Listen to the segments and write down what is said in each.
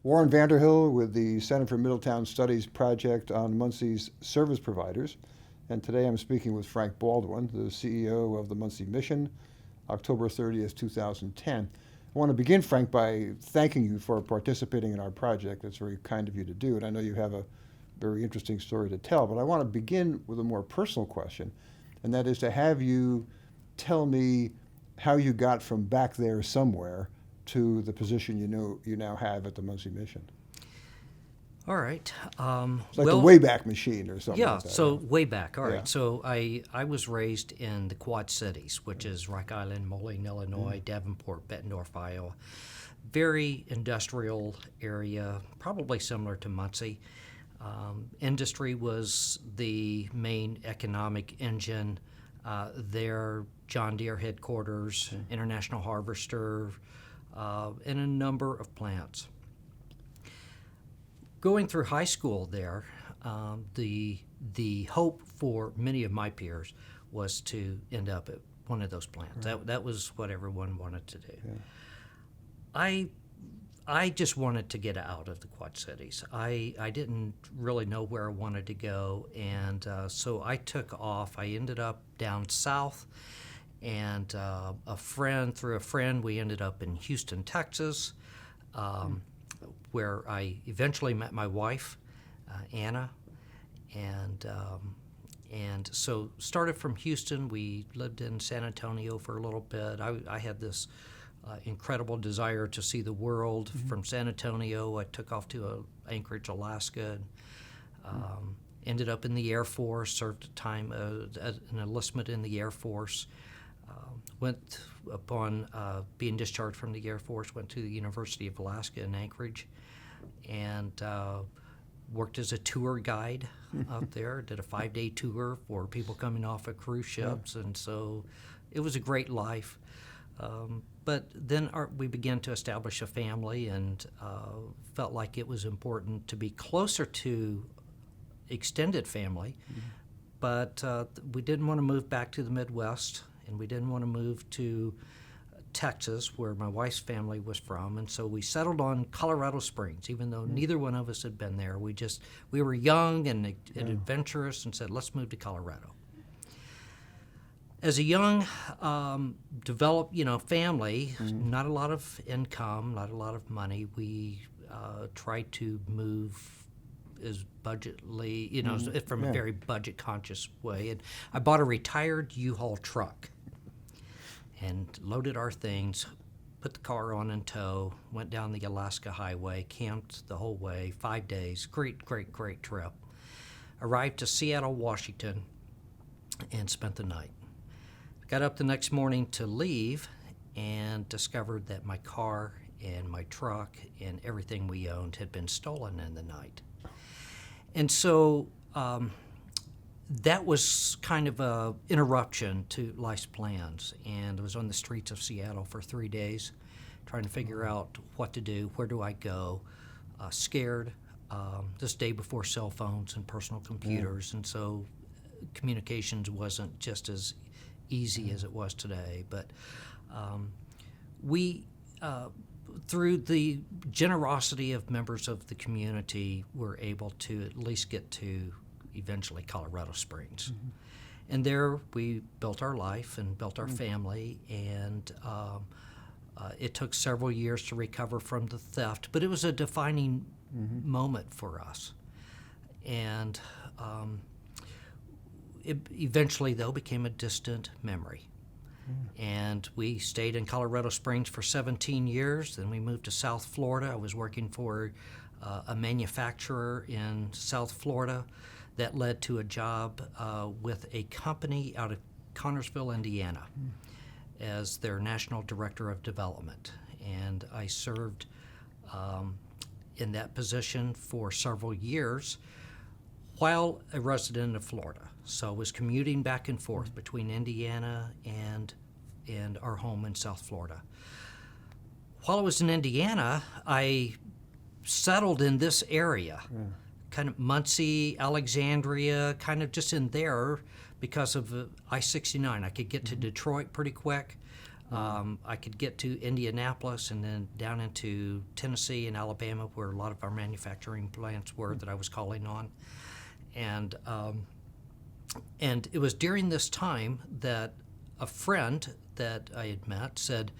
Warren Vanderhill with the Center for Middletown Studies project on Muncie's service providers. And today I'm speaking with Frank Baldwin, the CEO of the Muncie Mission, October 30th, 2010. I want to begin, Frank, by thanking you for participating in our project. It's very kind of you to do it. I know you have a very interesting story to tell, but I want to begin with a more personal question, and that is to have you tell me how you got from back there somewhere to the position you now have at the Muncie Mission. All right. It's like the Wayback Machine or something Yeah, like that. so way back. All right. Yeah. So I was raised in the Quad Cities, which is Rock Island, Moline, Illinois, Davenport, Bettendorf, Iowa. Very industrial area, probably similar to Muncie. Industry was the main economic engine. There, John Deere headquarters, International Harvester, and a number of plants. Going through high school there, the hope for many of my peers was to end up at one of those plants. That was what everyone wanted to do. Yeah. I just wanted to get out of the Quad Cities. I didn't really know where I wanted to go, and so I took off. I ended up down south, and through a friend, we ended up in Houston, Texas, where I eventually met my wife, Anna, and so started from Houston. We lived in San Antonio for a little bit. I had this incredible desire to see the world. From San Antonio, I took off to Anchorage, Alaska, ended up in the Air Force, served a time as an enlistment in the Air Force, went upon being discharged from the Air Force, went to the University of Alaska in Anchorage, and worked as a tour guide out there, did a 5-day tour for people coming off of cruise ships, and so it was a great life. But then we began to establish a family, and felt like it was important to be closer to extended family, but we didn't want to move back to the Midwest, and we didn't want to move to Texas, where my wife's family was from, and so we settled on Colorado Springs, even though neither one of us had been there. We were young and adventurous, and said, let's move to Colorado. As a young, developed, family, not a lot of income, not a lot of money, we tried to move as budgetly, from a very budget-conscious way. And I bought a retired U-Haul truck and loaded our things, put the car on in tow, went down the Alaska Highway, camped the whole way, 5 days, great, great, great trip. Arrived to Seattle, Washington, and spent the night. Got up the next morning to leave and discovered that my car and my truck and everything we owned had been stolen in the night. And so that was kind of a interruption to life's plans, and I was on the streets of Seattle for 3 days trying to figure out what to do, where do I go, scared, this day before cell phones and personal computers, and so communications wasn't just as easy as it was today. But we, through the generosity of members of the community, were able to at least get to eventually Colorado Springs. And there we built our life and built our family, and it took several years to recover from the theft, but it was a defining moment for us. And it eventually, though, became a distant memory. And we stayed in Colorado Springs for 17 years. Then we moved to South Florida. I was working for a manufacturer in South Florida. That led to a job with a company out of Connersville, Indiana, as their National Director of Development. And I served in that position for several years while a resident of Florida. So I was commuting back and forth between Indiana and our home in South Florida. While I was in Indiana, I settled in this area, kind of Muncie, Alexandria, kind of just in there because of I-69. I could get to Detroit pretty quick. I could get to Indianapolis and then down into Tennessee and Alabama, where a lot of our manufacturing plants were that I was calling on. And it was during this time that a friend that I had met said,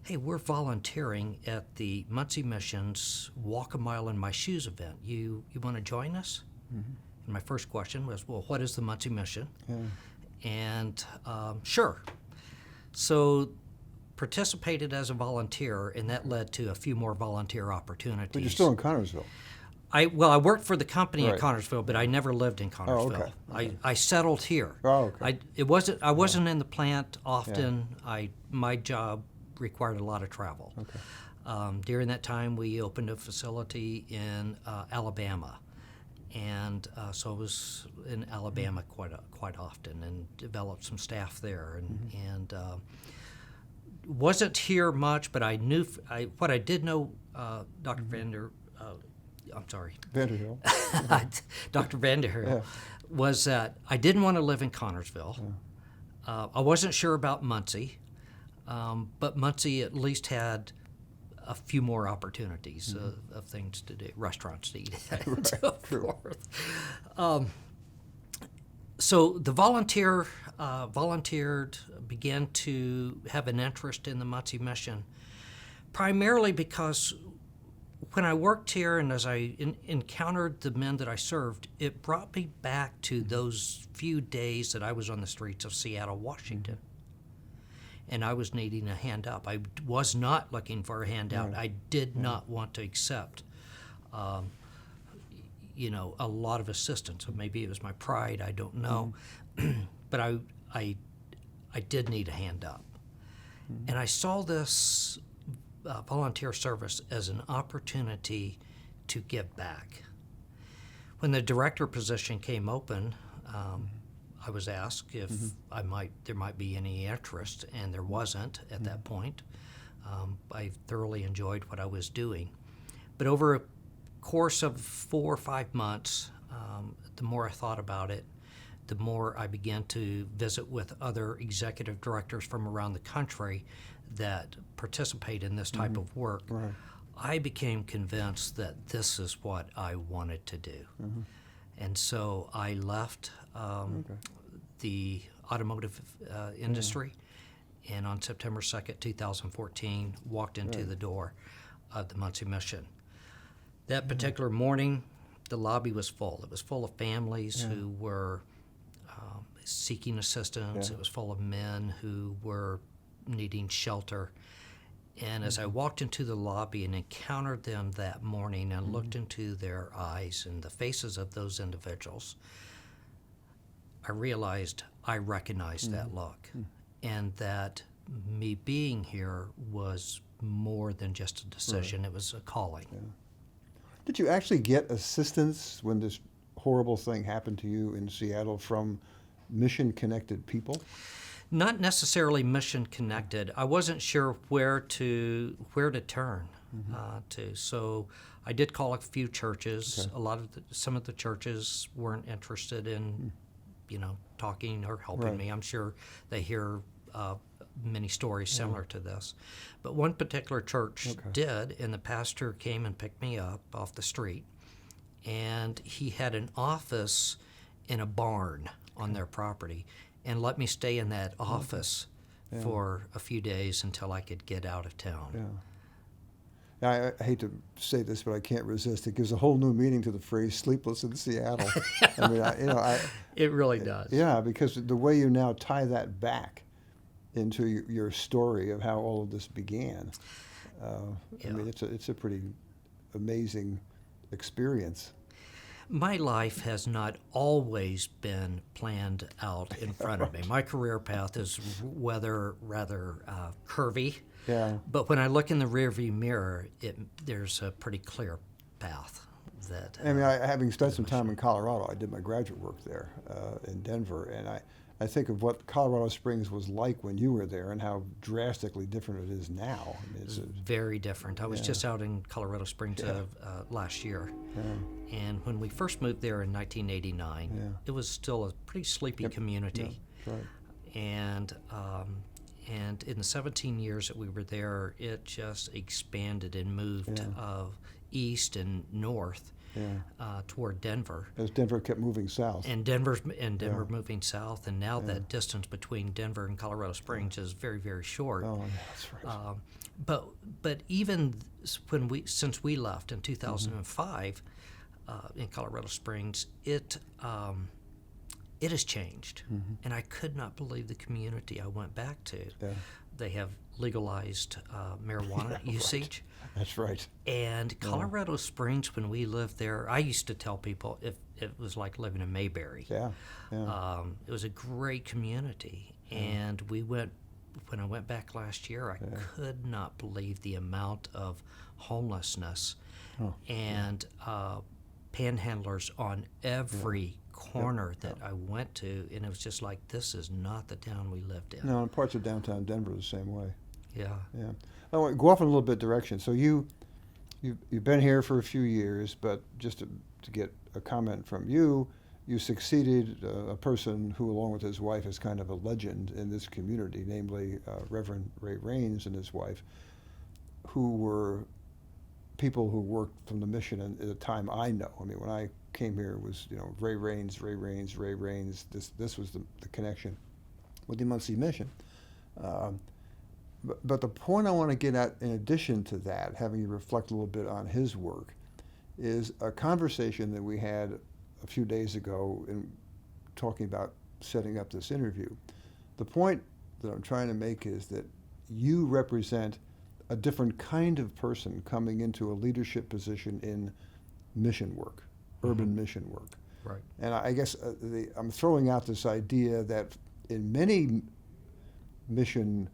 "Hey, we're volunteering at the Muncie Mission's Walk a Mile in My Shoes event. You want to join us?" Mm-hmm. And my first question was, well, what is the Muncie Mission? Yeah. And sure. So participated as a volunteer, and that led to a few more volunteer opportunities. But you're still in Connersville. I worked for the company in Connersville, but I never lived in Connersville. Oh, okay. I settled here. Oh, okay. I wasn't in the plant often. Yeah. My job required a lot of travel. Okay. During that time, we opened a facility in Alabama, and so I was in Alabama quite often and developed some staff there, and wasn't here much, but I knew what I did know. Dr. Vanderhill. Dr. Vanderhill was that I didn't want to live in Connersville. Yeah. I wasn't sure about Muncie. But Muncie at least had a few more opportunities of things to do, restaurants to eat at, and so forth. So the volunteered, began to have an interest in the Muncie Mission, primarily because when I worked here and as I encountered the men that I served, it brought me back to those few days that I was on the streets of Seattle, Washington. And I was needing a hand up. I was not looking for a handout. Right. I did not want to accept, a lot of assistance. Maybe it was my pride. I don't know, but I did need a hand up, and I saw this volunteer service as an opportunity to give back. When the director position came open, I was asked if there might be any interest, and there wasn't at that point. I thoroughly enjoyed what I was doing. But over a course of 4 or 5 months, the more I thought about it, the more I began to visit with other executive directors from around the country that participate in this type of work. Right. I became convinced that this is what I wanted to do. And so I left the automotive industry, and on September 2nd, 2014, walked into the door of the Muncie Mission. That particular morning, the lobby was full. It was full of families who were seeking assistance. It was full of men who were needing shelter. And as I walked into the lobby and encountered them that morning and looked into their eyes and the faces of those individuals, I realized I recognized that look, and that me being here was more than just a decision. It was a calling. Yeah. Did you actually get assistance when this horrible thing happened to you in Seattle from mission-connected people? Not necessarily mission-connected. I wasn't sure where to turn to. So I did call a few churches. Okay. Some of the churches weren't interested in, talking or helping me. I'm sure they hear many stories similar to this. But one particular church did, and the pastor came and picked me up off the street, and he had an office in a barn on their property, and let me stay in that office for a few days until I could get out of town. Yeah. I hate to say this, but I can't resist. It gives a whole new meaning to the phrase "sleepless in Seattle." I mean, it really does. Yeah, because the way you now tie that back into your story of how all of this began, I mean, it's a pretty amazing experience. My life has not always been planned out in front of me. My career path is rather curvy. Yeah. But when I look in the rearview mirror, there's a pretty clear path. I mean, having spent some time in Colorado, I did my graduate work there in Denver, and I think of what Colorado Springs was like when you were there and how drastically different it is now. I mean, it's very different. I was just out in Colorado Springs last year, and when we first moved there in 1989, it was still a pretty sleepy community. Yeah. Right. And in the 17 years that we were there, it just expanded and moved east and north toward Denver. As Denver kept moving south. And Denver moving south, and now that distance between Denver and Colorado Springs is very, very short. Oh, yeah, that's right. But even since we left in 2005 in Colorado Springs, it has changed, and I could not believe the community I went back to. Yeah. They have legalized marijuana usage. Right. That's right. And Colorado Springs, when we lived there, I used to tell people it was like living in Mayberry. Yeah. It was a great community, and when I went back last year, I could not believe the amount of homelessness and panhandlers on every corner that I went to, and it was just like, this is not the town we lived in. No, and parts of downtown Denver the same way. Yeah. I want to go off in a little bit direction. So you've been here for a few years, but just to get a comment from you, you succeeded a person who, along with his wife, is kind of a legend in this community, namely Reverend Ray Raines and his wife, who were people who worked from the mission at a time I know. I mean, when I came here, it was Ray Raines. This was the connection with the Muncie mission. But the point I want to get at, in addition to that, having you reflect a little bit on his work, is a conversation that we had a few days ago in talking about setting up this interview. The point that I'm trying to make is that you represent a different kind of person coming into a leadership position in mission work, urban mission work. Right. And I guess I'm throwing out this idea that in many mission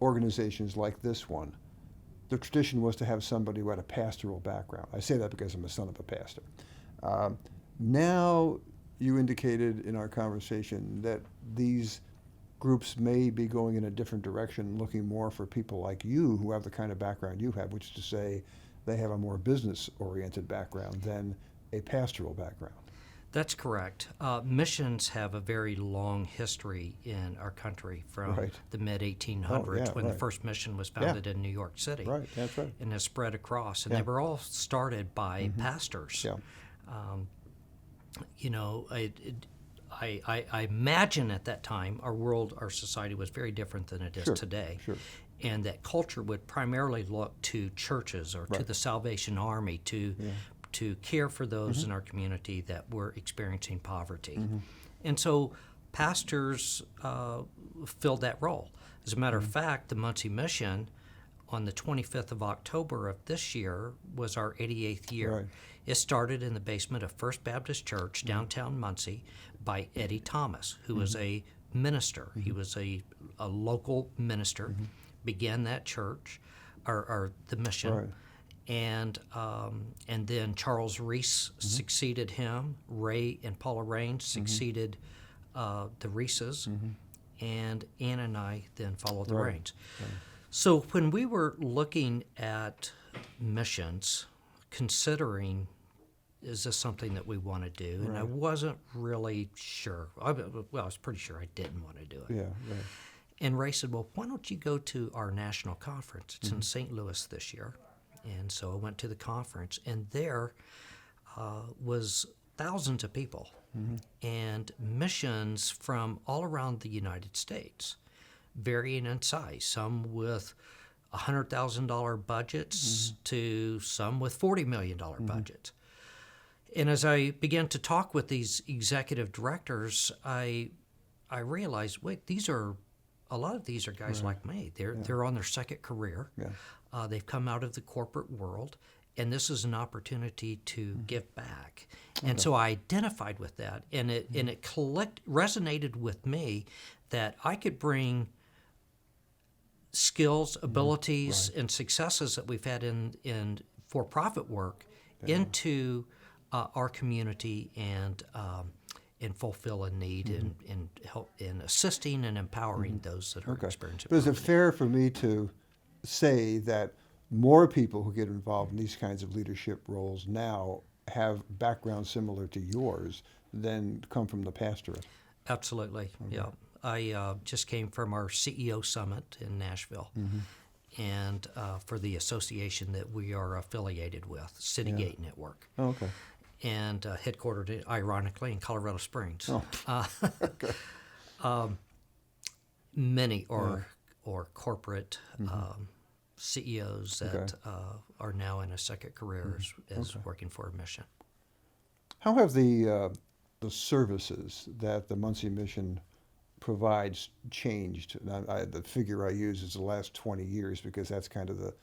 organizations like this one, the tradition was to have somebody who had a pastoral background. I say that because I'm a son of a pastor. Now, you indicated in our conversation that these groups may be going in a different direction, looking more for people like you who have the kind of background you have, which is to say they have a more business-oriented background than a pastoral background. That's correct. Missions have a very long history in our country from the mid-1800s when the first mission was founded in New York City. Right, that's right. And has spread across. And they were all started by pastors. Yeah. I imagine at that time our society was very different than it is today. Sure. And that culture would primarily look to churches or to the Salvation Army to care for those in our community that were experiencing poverty. And so pastors filled that role. As a matter of fact, the Muncie Mission on the 25th of October of this year was our 88th year. Right. It started in the basement of First Baptist Church, downtown Muncie, by Eddie Thomas, who was a minister. He was a local minister, began that church, or the mission. Right. And then Charles Reese succeeded him. Ray and Paula Raines succeeded the Reeses, and Anna and I then followed the Raines. Right. So when we were looking at missions, considering, is this something that we want to do? And I wasn't really sure. I was pretty sure I didn't want to do it. Yeah, right. And Ray said, well, why don't you go to our national conference? It's in St. Louis this year. And so I went to the conference, and there was thousands of people and missions from all around the United States, varying in size, some with $100,000 budgets to some with $40 million budgets. And as I began to talk with these executive directors, I realized, wait, a lot of these are guys like me. They're on their second career. Yeah. They've come out of the corporate world, and this is an opportunity to give back. And so I identified with that, and it resonated with me that I could bring skills, abilities, and successes that we've had in for-profit work into our community and fulfill a need and help in assisting and empowering those that are experiencing But is it poverty. fair for me to say that more people who get involved in these kinds of leadership roles now have backgrounds similar to yours than come from the pastorate? Absolutely, yeah. I just came from our CEO summit in Nashville, and for the association that we are affiliated with, Citygate Network, Oh, okay. and headquartered, ironically, in Colorado Springs. Oh. Many or corporate CEOs that are now in a second career as working for a mission. How have the services that the Muncie Mission provides changed? The figure I use is the last 20 years because that's kind of the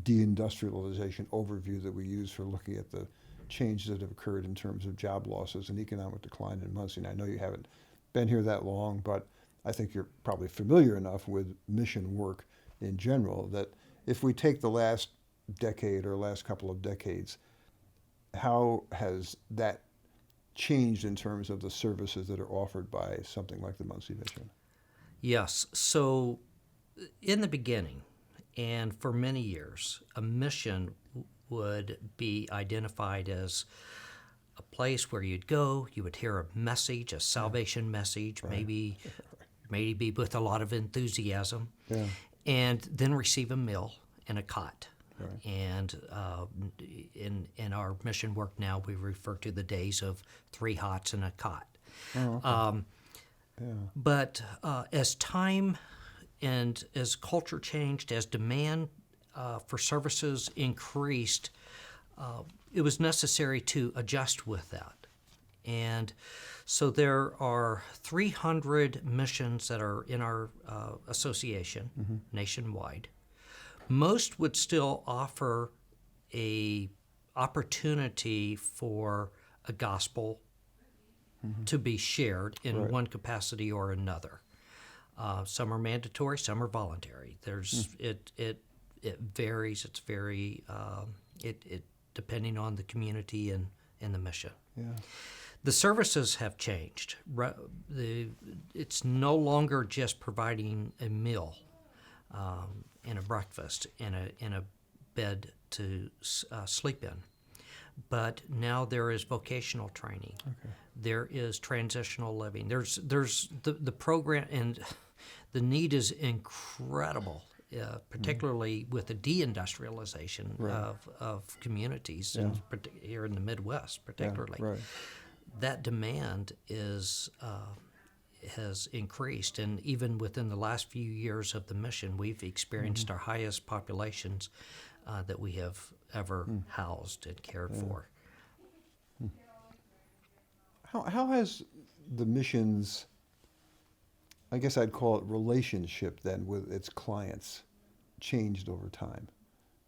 deindustrialization overview that we use for looking at the changes that have occurred in terms of job losses and economic decline in Muncie. And I know you haven't been here that long, but I think you're probably familiar enough with mission work in general that if we take the last decade or last couple of decades, how has that changed in terms of the services that are offered by something like the Muncie Mission? Yes. So in the beginning, and for many years, a mission would be identified as a place where you'd go, you would hear a message, a salvation message, maybe with a lot of enthusiasm, and then receive a meal and a cot. Right. And in our mission work now, we refer to the days of 3 hots and a cot. Oh, okay. But as time and as culture changed, as demand for services increased, it was necessary to adjust with that. And so there are 300 missions that are in our association nationwide. Most would still offer a opportunity for a gospel to be shared in one capacity or another. Some are mandatory, some are voluntary. It varies. It's very it depending on the community and the mission. Yeah. The services have changed. It's no longer just providing a meal and a breakfast and a bed to sleep in, but now there is vocational training. Okay. There is transitional living. There's the program, and the need is incredible. Particularly with the deindustrialization of communities here in the Midwest, particularly. Yeah, that demand has increased, and even within the last few years of the mission, we've experienced our highest populations that we have ever housed and cared for. How has the mission's, I guess I'd call it, relationship then with its clients changed over time?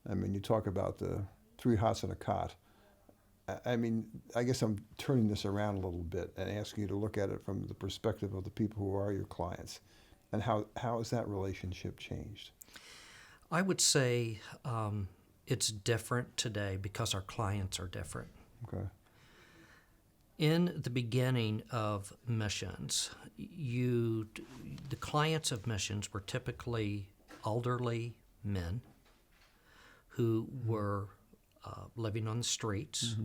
I mean, you talk about the 3 hots and a cot. I mean, I guess I'm turning this around a little bit and asking you to look at it from the perspective of the people who are your clients. And how has that relationship changed? I would say it's different today because our clients are different. Okay. In the beginning of missions, the clients of missions were typically elderly men who were living on the streets,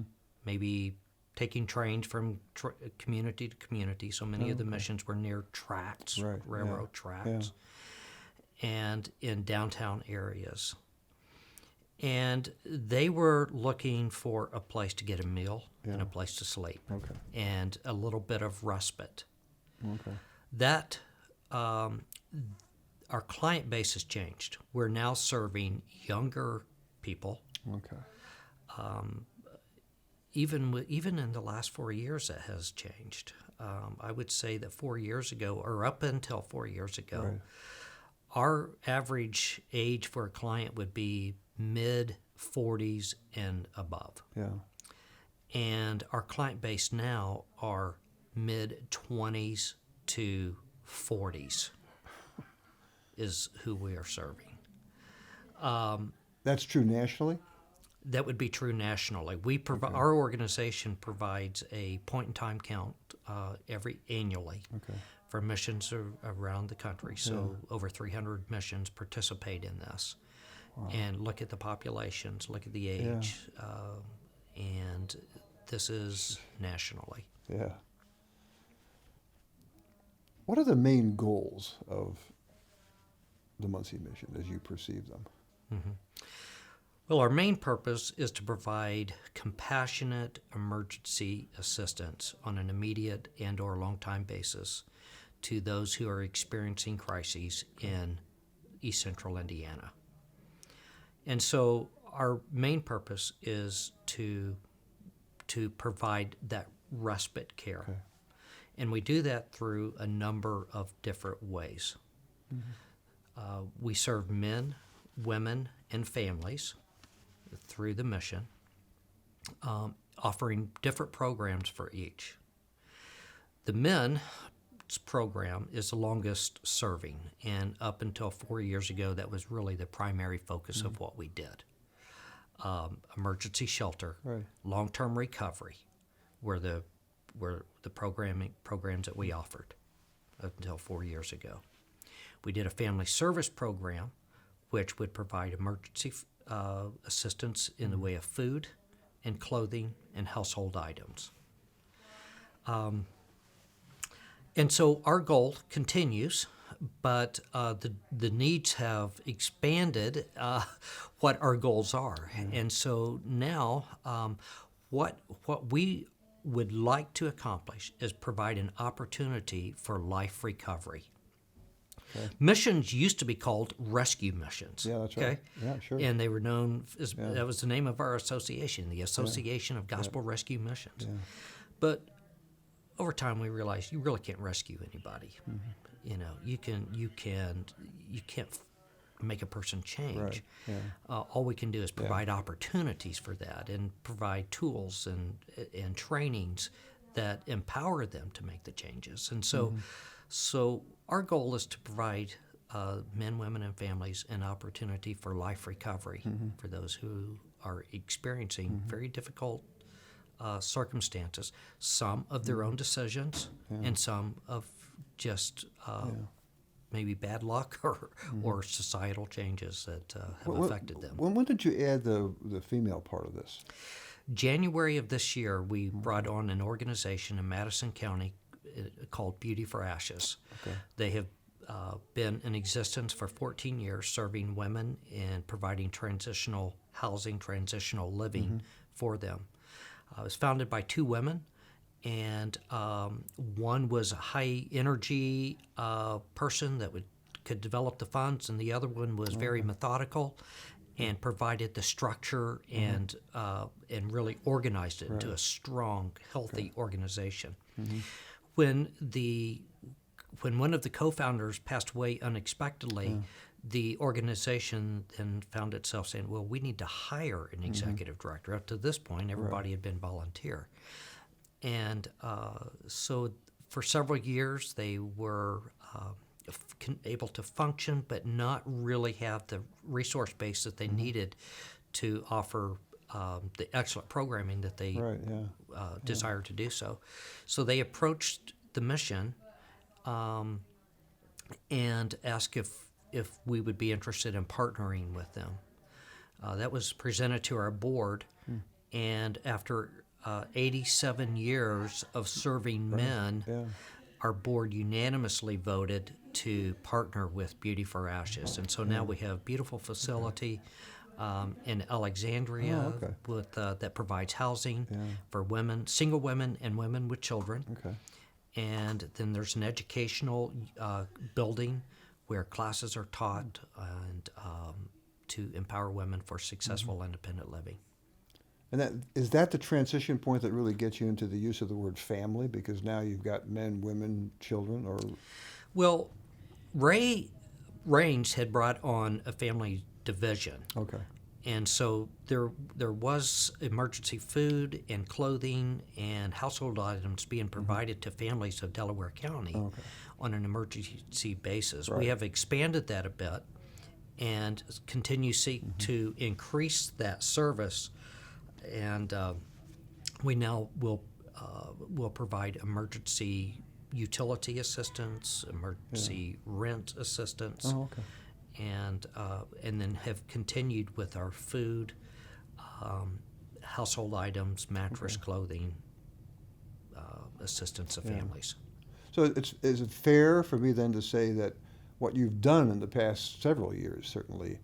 maybe taking trains from community to community. So many of the missions were near tracks, railroad tracks, and in downtown areas. And they were looking for a place to get a meal and a place to sleep and a little bit of respite. Okay. That our client base has changed. We're now serving younger people. Okay. Even in the last 4 years, that has changed. I would say that 4 years ago, or up until 4 years ago, our average age for a client would be mid-40s and above. Yeah. And our client base now are mid-20s to 40s is who we are serving. That's true nationally? That would be true nationally. Our organization provides a point-in-time count annually for missions around the country. So over 300 missions participate in this. Wow. And look at the populations, look at the age, and this is nationally. Yeah. What are the main goals of the Muncie mission as you perceive them? Well, our main purpose is to provide compassionate emergency assistance on an immediate and or long-time basis to those who are experiencing crises in East Central Indiana. And so our main purpose is to provide that respite care. Okay. And we do that through a number of different ways. We serve men, women, and families through the mission, offering different programs for each. The men's program is the longest serving, and up until 4 years ago, that was really the primary focus of what we did. Emergency shelter, Right. long-term recovery were the programs that we offered up until 4 years ago. We did a family service program, which would provide emergency assistance in the way of food and clothing and household items. And so our goal continues, but the needs have expanded what our goals are. And so now what we would like to accomplish is provide an opportunity for life recovery. Okay. Missions used to be called rescue missions. Yeah, that's right. Yeah, sure. And they were known as, that was the name of our association, the Association of Gospel Rescue Missions. Yeah. But over time we realized you really can't rescue anybody. You know, you can't make a person change. Right. Yeah. All we can do is provide opportunities for that and provide tools and trainings that empower them to make the changes. And so our goal is to provide men, women, and families an opportunity for life recovery for those who are experiencing very difficult circumstances, some of their own decisions and some of just maybe bad luck or societal changes that have affected them. When did you add the female part of this? January of this year, we brought on an organization in Madison County called Beauty for Ashes. Okay. They have been in existence for 14 years, serving women and providing transitional housing, transitional living for them. It was founded by two women, and one was a high energy person that could develop the funds, and the other one was very methodical and provided the structure and really organized it into a strong, healthy organization. When one of the co-founders passed away unexpectedly, the organization then found itself saying, well, we need to hire an executive director. Up to this point, everybody had been volunteer. And so for several years, they were able to function, but not really have the resource base that they needed to offer the excellent programming that they desired to do so. So they approached the mission and asked if we would be interested in partnering with them. That was presented to our board, and after 87 years of serving men, our board unanimously voted to partner with Beauty for Ashes. And so now we have a beautiful facility in Alexandria with that provides housing for women, single women and women with children. Okay. And then there's an educational building where classes are taught and to empower women for successful independent living. And is that the transition point that really gets you into the use of the word family? Because now you've got men, women, children, or... Well, Ray Raines had brought on a family division. Okay. And so there was emergency food and clothing and household items being provided to families of Delaware County on an emergency basis. Right. We have expanded that a bit and continue to increase that service. And we now will provide emergency utility assistance, emergency rent assistance. Oh, okay. And then have continued with our food, household items, mattress, clothing, assistance of families. So is it fair for me then to say that what you've done in the past several years, certainly,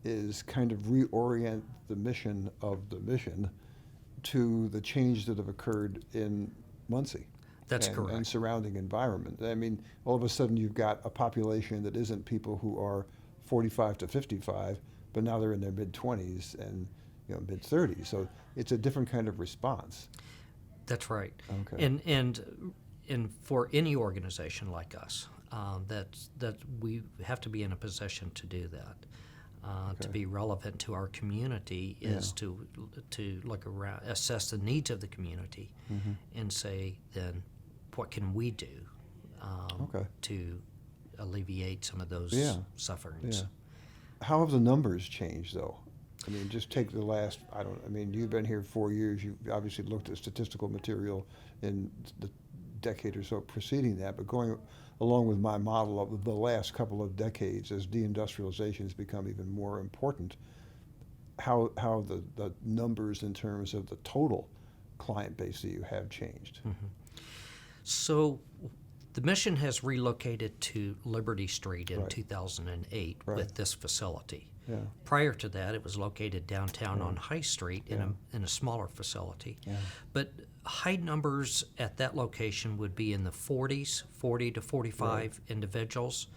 is kind of reorient the mission of the mission to the change that have occurred in Muncie? That's and correct. surrounding environment. I mean, all of a sudden you've got a population that isn't people who are 45 to 55, but now they're in their mid-20s and mid-30s. So it's a different kind of response. That's right. Okay. And for any organization like us, that we have to be in a position to do that. To be relevant to our community is to look around, assess the needs of the community, and say, then, what can we do to alleviate some of those sufferings? Yeah. How have the numbers changed, though? I mean, just take the last, you've been here 4 years. You've obviously looked at statistical material in the decade or so preceding that, but going along with my model of the last couple of decades as deindustrialization has become even more important, how the numbers in terms of the total client base that you have changed. So the mission has relocated to Liberty Street in 2008 with this facility. Yeah. Prior to that, it was located downtown on High Street in a smaller facility. Yeah. But high numbers at that location would be in the 40s, 40 to 45 individuals.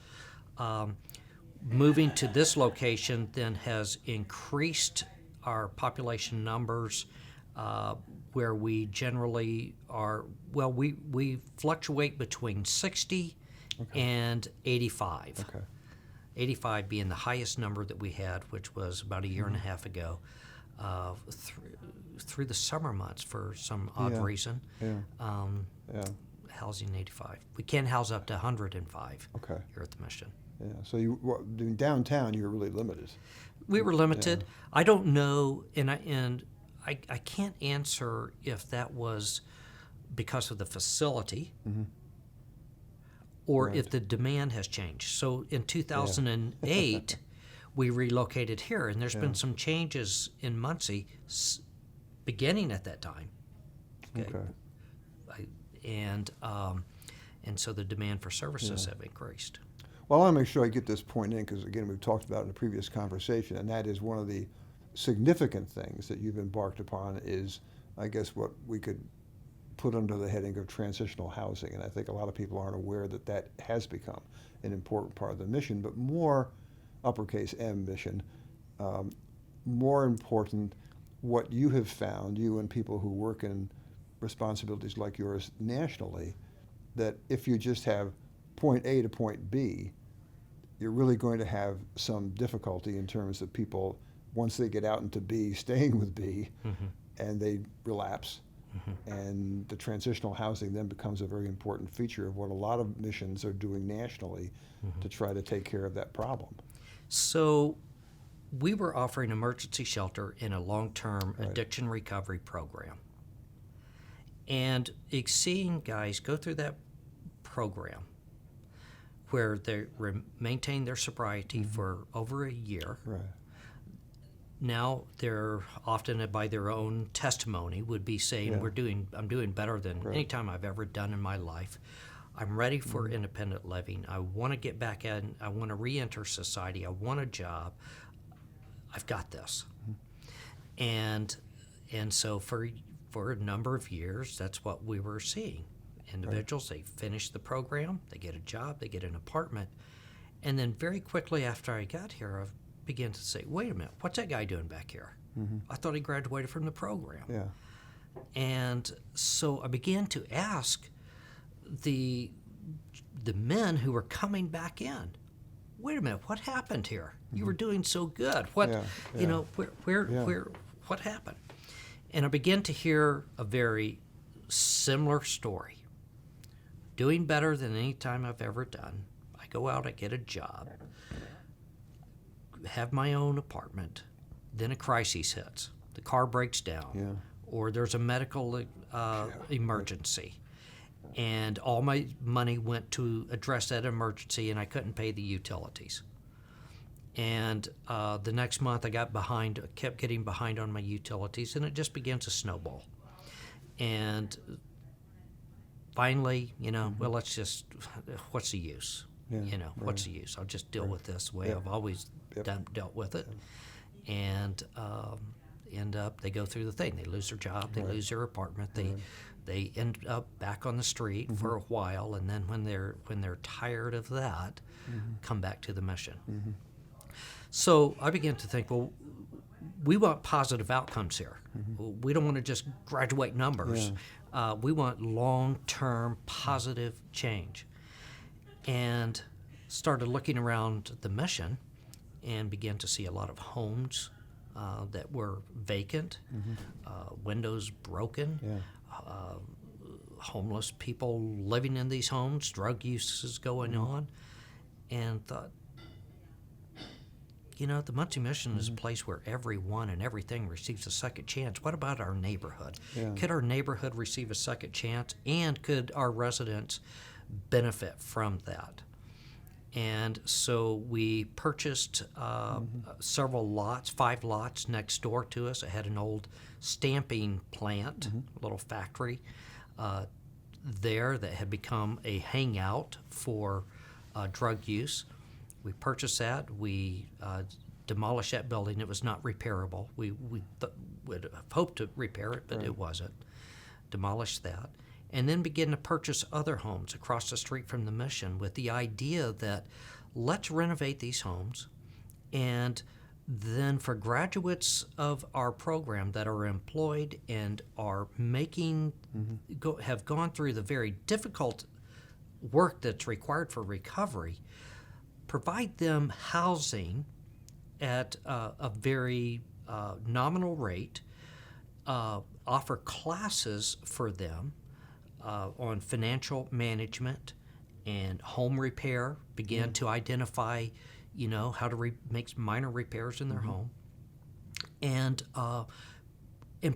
Moving to this location then has increased our population numbers, where we generally are, we fluctuate between 60 and 85. Okay. 85 being the highest number that we had, which was about a year and a half ago, through the summer months for some odd reason. Housing 85. We can house up to 105 here at the mission. Yeah. So doing downtown, you were really limited. We were limited. I don't know, and I can't answer if that was because of the facility or if the demand has changed. So in 2008, we relocated here, and there's been some changes in Muncie beginning at that time. And so the demand for services have increased. Well, I want to make sure I get this point in because, again, we've talked about it in a previous conversation, and that is one of the significant things that you've embarked upon is, I guess, what we could put under the heading of transitional housing. And I think a lot of people aren't aware that that has become an important part of the mission, but more uppercase M mission, more important, what you have found, you and people who work in responsibilities like yours nationally, that if you just have point A to point B, you're really going to have some difficulty in terms of people, once they get out into B, staying with B, and they relapse. And the transitional housing then becomes a very important feature of what a lot of missions are doing nationally to try to take care of that problem. So we were offering emergency shelter in a long-term addiction recovery program. And seeing guys go through that program where they maintain their sobriety for over a year. Now they're often, by their own testimony, would be saying, I'm doing better than any time I've ever done in my life. I'm ready for independent living. I want to get back in. I want to re-enter society. I want a job. I've got this. And so for a number of years, that's what we were seeing. Individuals, they finish the program, they get a job, they get an apartment, and then very quickly after I got here, I began to say, wait a minute, what's that guy doing back here? I thought he graduated from the program. And so I began to ask the men who were coming back in, wait a minute, what happened here? You were doing so good. What, what happened? And I began to hear a very similar story. Doing better than any time I've ever done. I go out, I get a job, have my own apartment, then a crisis hits. The car breaks down, or there's a medical emergency, and all my money went to address that emergency, and I couldn't pay the utilities. And the next month I kept getting behind on my utilities, and it just began to snowball. And finally, well, let's just, what's the use? Yeah, What's the use? I'll just deal with this the way Yep. I've always dealt with it. And end up, they go through the thing. They lose their job, they lose their apartment, they end up back on the street for a while, and then when they're tired of that, come back to the mission. So I began to think, well, we want positive outcomes here. We don't want to just graduate numbers. We want long-term positive change. And started looking around the mission and began to see a lot of homes that were vacant, windows broken, homeless people living in these homes, drug use is going on, and thought, the Muncie Mission is a place where everyone and everything receives a second chance. What about our neighborhood? Yeah. Could our neighborhood receive a second chance, and could our residents benefit from that? And so we purchased several lots, 5 lots next door to us. It had an old stamping plant, a little factory there that had become a hangout for drug use. We purchased that. We demolished that building. It was not repairable. We would have hoped to repair it, but it wasn't. Demolished that. And then begin to purchase other homes across the street from the mission with the idea that let's renovate these homes, and then for graduates of our program that are employed and are making, have gone through the very difficult work that's required for recovery, provide them housing at a very nominal rate, offer classes for them on financial management and home repair, began to identify, how to make minor repairs in their home, and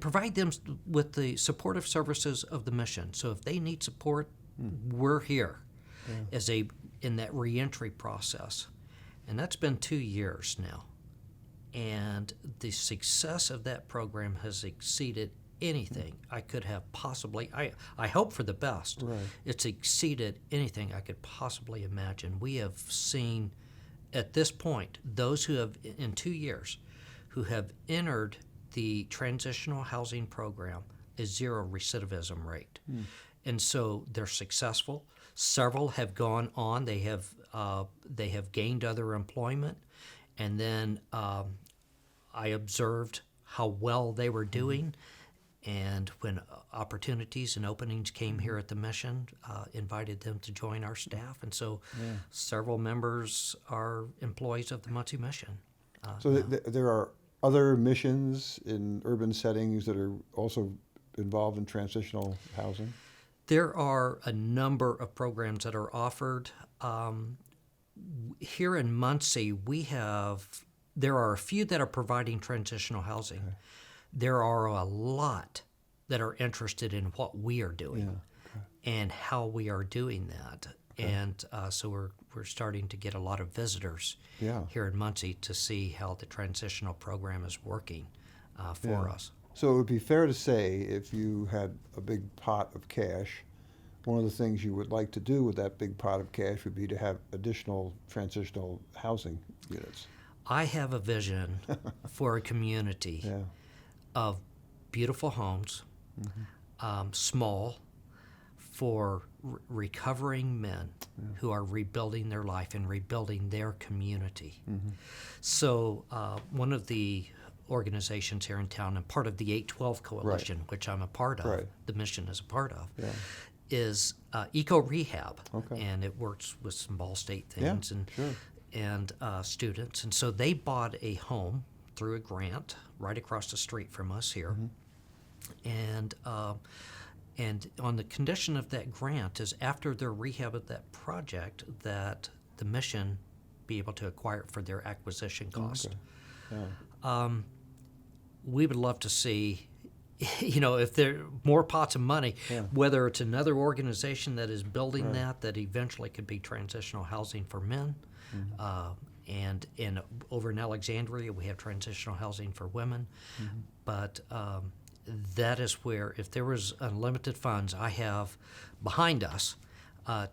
provide them with the supportive services of the mission. So if they need support, we're here in that reentry process. And that's been 2 years now. And the success of that program has exceeded anything I could have possibly, I hope for the best. Right. It's exceeded anything I could possibly imagine. We have seen, at this point, those who have, in 2 years, who have entered the transitional housing program, a 0 recidivism rate. And so they're successful. Several have gone on. They have gained other employment. And then I observed how well they were doing. And when opportunities and openings came here at the mission, invited them to join our staff. And so several members are employees of the Muncie Mission. So there are other missions in urban settings that are also involved in transitional housing? There are a number of programs that are offered. Here in Muncie, there are a few that are providing transitional housing. Okay. There are a lot that are interested in what we are doing and how we are doing that. Okay. And so we're starting to get a lot of visitors here in Muncie to see how the transitional program is working for us. So it would be fair to say if you had a big pot of cash, one of the things you would like to do with that big pot of cash would be to have additional transitional housing units. I have a vision for a community of beautiful homes, small, for recovering men who are rebuilding their life and rebuilding their community. So one of the organizations here in town, and part of the 812 Coalition, which I'm a part of, the mission is a part of, is Eco Rehab, and it works with some Ball State things and students. And so they bought a home through a grant right across the street from us here, and on the condition of that grant is after their rehab of that project that the mission be able to acquire it for their acquisition cost. We would love to see, if there are more pots of money, whether it's another organization that is building that eventually could be transitional housing for men. And over in Alexandria, we have transitional housing for women. But that is where, if there was unlimited funds, I have behind us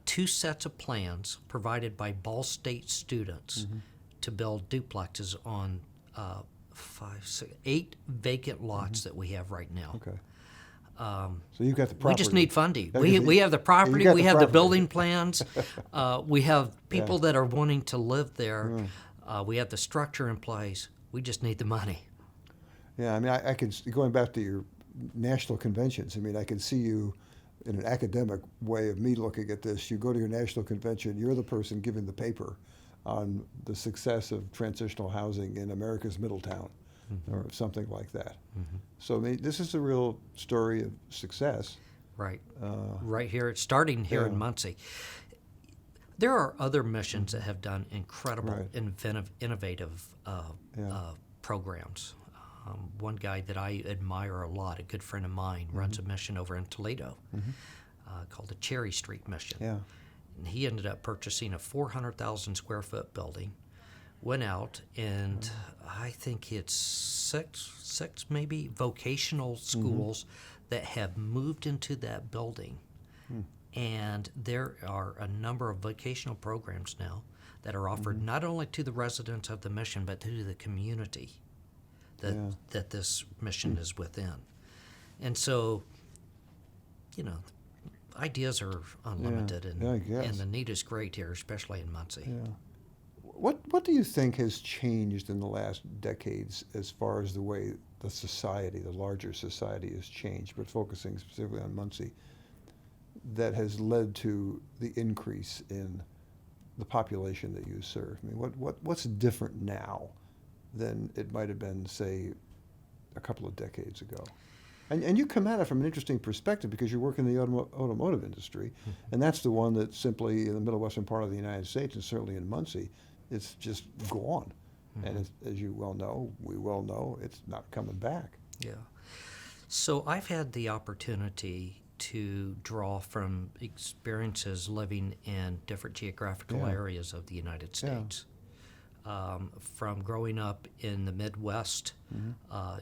2 sets of plans provided by Ball State students to build duplexes on 8 vacant lots that we have right now. Okay. So you've got the property. We just need funding. Okay, We have the property, got we the have the property. building plans, we have people that are wanting to live there, we have the structure in place. We just need the money. Yeah, I mean, I can, going back to your national conventions, I mean, I can see you in an academic way of me looking at this. You go to your national convention, you're the person giving the paper on the success of transitional housing in America's Middletown, or something like that. So, I mean, this is a real story of success. Right. Right here, it's starting here in yeah. Muncie. There are other missions that have done incredible, Right. innovative programs. One guy that I admire a lot, a good friend of mine, runs a mission over in Toledo called the Cherry Street Mission. Yeah. And he ended up purchasing a 400,000 square foot building, went out, and I think it's six maybe vocational schools that have moved into that building. And there are a number of vocational programs now that are offered not only to the residents of the mission, but to the community that this mission is within. And so, you know, ideas are unlimited, I guess. and the need is great here, especially in Muncie. Yeah. What do you think has changed in the last decades as far as the way the society, the larger society, has changed, but focusing specifically on Muncie, that has led to the increase in the population that you serve? I mean, what's different now than it might have been, say, a couple of decades ago? And you come at it from an interesting perspective because you work in the automotive industry, and that's the one that simply in the middle western part of the United States, and certainly in Muncie, it's just gone. And as you well know, we well know, it's not coming back. Yeah. So I've had the opportunity to draw from experiences living in different geographical areas of the United States. From growing up in the Midwest,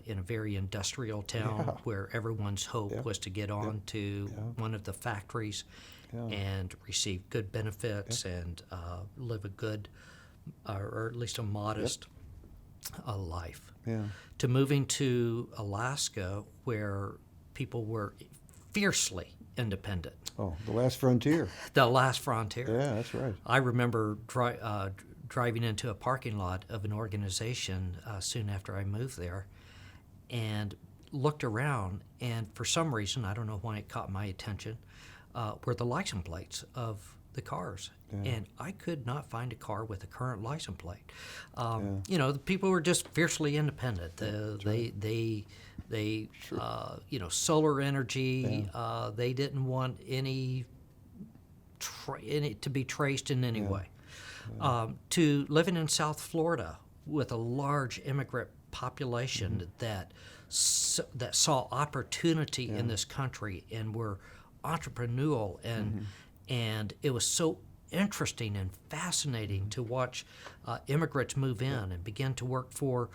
in a very industrial town where everyone's hope was to get on to one of the factories and receive good benefits and live a good, or at least a modest life. To moving to Alaska, where people were fiercely independent. Oh, the last frontier. The last frontier. Yeah, that's right. I remember driving into a parking lot of an organization soon after I moved there and looked around, and for some reason, I don't know why it caught my attention, were the license plates of the cars. And I could not find a car with a current license plate. You know, the people were just fiercely independent. They you know, solar energy. They didn't want any to be traced in any way. To living in South Florida with a large immigrant population that saw opportunity in this country and were entrepreneurial, and it was so interesting and fascinating to watch immigrants move in and begin to work for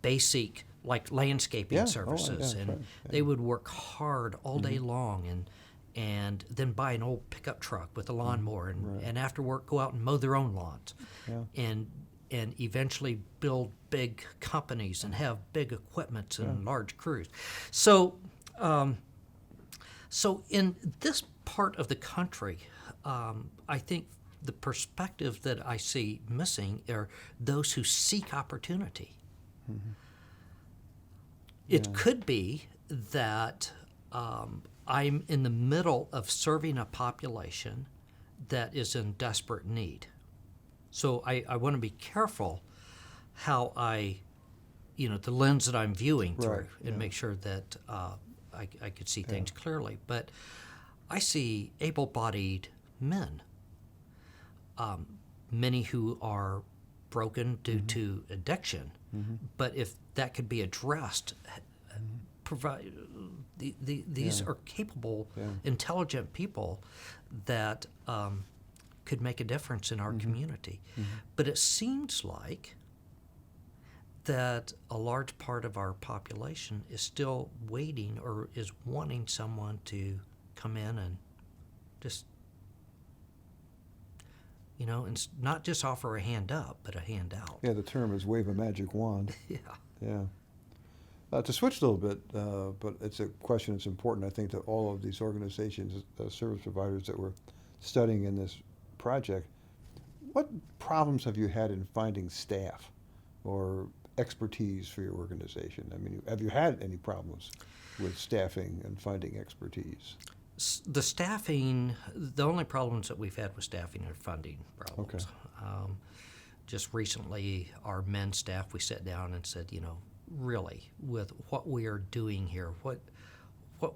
basic, like landscaping services, and they would work hard all day long and then buy an old pickup truck with a lawnmower and after work go out and mow their own lawns and eventually build big companies and have big equipment and large crews. So so in this part of the country, I think the perspective that I see missing are those who seek opportunity. It could be that I'm in the middle of serving a population that is in desperate need. So I want to be careful how you know, the lens that I'm viewing through and make sure that I could see things clearly. But I see able-bodied men, many who are broken due to addiction. But if that could be addressed, these are capable, intelligent people that could make a difference in our community. But it seems like that a large part of our population is still waiting or is wanting someone to come in and just, and not just offer a hand up, but a hand out. Yeah, the term is wave a magic wand. Yeah. Yeah. To switch a little bit, but it's a question that's important, I think, to all of these organizations, service providers that were studying in this project. What problems have you had in finding staff or expertise for your organization? I mean, have you had any problems with staffing and finding expertise? The staffing, the only problems that we've had with staffing are funding problems. Okay. Just recently, our men's staff, we sat down and said, really, with what we are doing here, what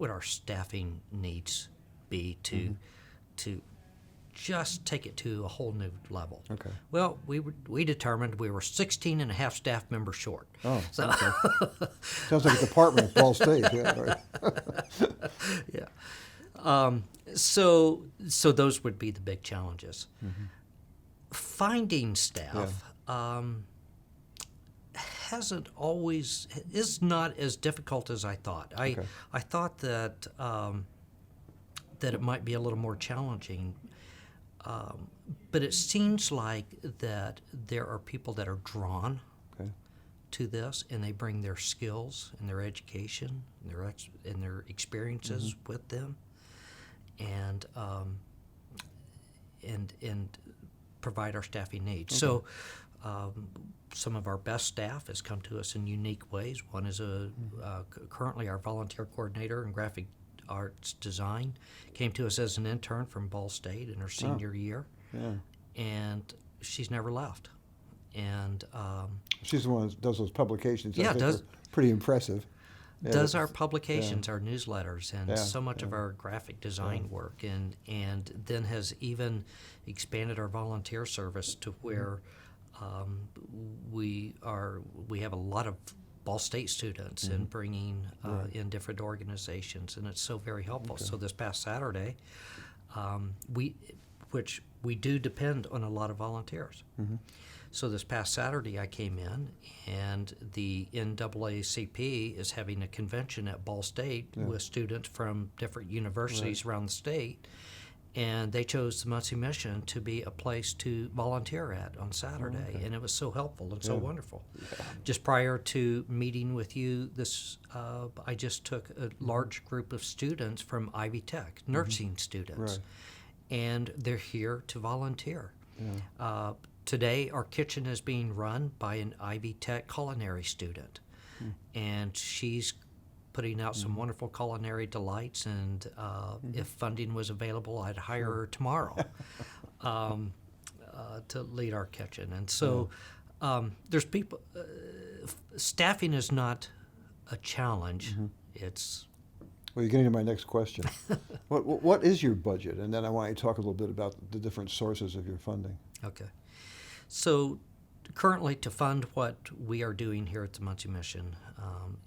would our staffing needs be to just take it to a whole new level? Okay. Well, we determined we were 16 and a half staff members short. Oh, so, okay. Sounds like a department at Ball State. Yeah, right. yeah. So those would be the big challenges. Mm-hmm. Finding staff is not as difficult as I thought. I thought that that it might be a little more challenging, but it seems like that there are people that are drawn to this, and they bring their skills and their education and their experiences with them, and provide our staffing needs. So some of our best staff has come to us in unique ways. One is currently our volunteer coordinator in graphic arts design, came to us as an intern from Ball State in her senior year, and she's never left. And she's the one that does those publications. Yeah, I think are pretty impressive. Yeah, does our publications, our newsletters, and so much of yeah. our graphic design work, and then has even expanded our volunteer service to where we have a lot of Ball State students and bringing in different organizations, and it's so very helpful. So this past Saturday, which we do depend on a lot of volunteers. So this past Saturday I came in, and the NAACP is having a convention at Ball State with students from different universities around the state, and they chose the Muncie Mission to be a place to volunteer at on Saturday, and it was so helpful and so wonderful. Just prior to meeting with you, I just took a large group of students from Ivy Tech, nursing students, and they're here to volunteer. Today, our kitchen is being run by an Ivy Tech culinary student, and she's putting out some wonderful culinary delights, and if funding was available, I'd hire her tomorrow to lead our kitchen. And so there's people, staffing is not a challenge. It's... Well, you're getting to my next question. What is your budget? And then I want you to talk a little bit about the different sources of your funding. Okay. So currently, to fund what we are doing here at the Muncie Mission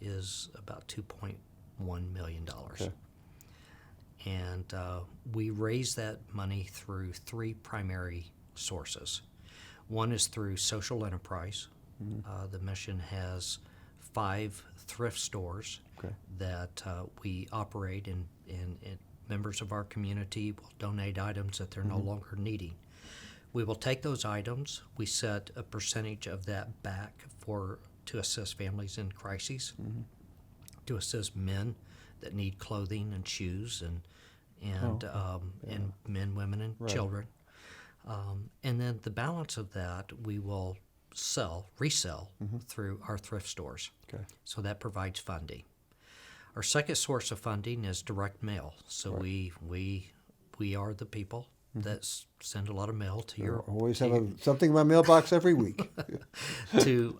is about $2.1 million. Okay. And we raise that money through three primary sources. One is through social enterprise. The mission has 5 thrift stores that we operate, and members of our community will donate items that they're no longer needing. We will take those items, we set a percentage of that back to assist families in crises, to assist men that need clothing and shoes, and men, women, and children. And then the balance of that we will resell through our thrift stores. Okay. So that provides funding. Our second source of funding is direct mail. So we are the people that send a lot of mail to your... Always have something in my mailbox every week. to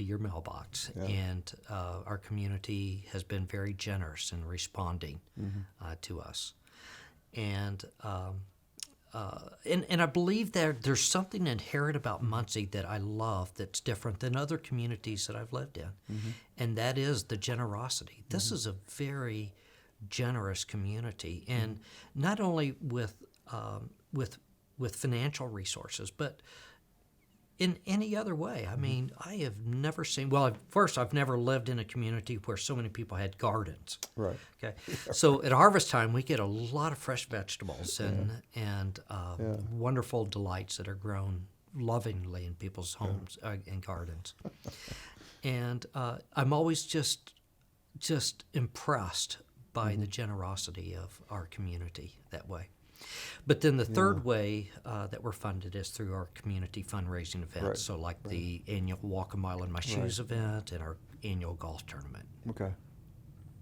your mailbox. And our community has been very generous in responding to us. And I believe there's something inherent about Muncie that I love that's different than other communities that I've lived in, and that is the generosity. This is a very generous community, and not only with financial resources, but in any other way. I mean, I have never seen, well, first, I've never lived in a community where so many people had gardens. Right. Okay. So at harvest time, we get a lot of fresh vegetables and wonderful delights that are grown lovingly in people's homes and gardens. And I'm always just impressed by the generosity of our community that way. But then the third way that we're funded is through our community fundraising events. Right. So like the annual Walk a Mile in My Shoes event and our annual golf tournament. Okay.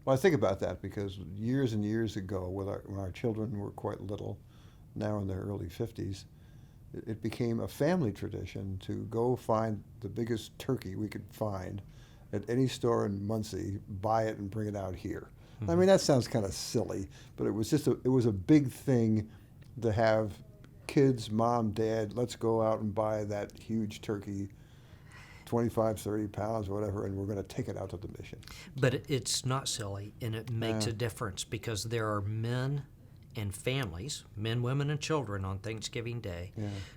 Well, I think about that because years and years ago, when our children were quite little, now in their early 50s, it became a family tradition to go find the biggest turkey we could find at any store in Muncie, buy it, and bring it out here. I mean, that sounds kind of silly, but it was a big thing to have kids, mom, dad, let's go out and buy that huge turkey, 25, 30 pounds, whatever, and we're going to take it out to the mission. But it's not silly, and it makes a difference because there are men and families, men, women, and children on Thanksgiving Day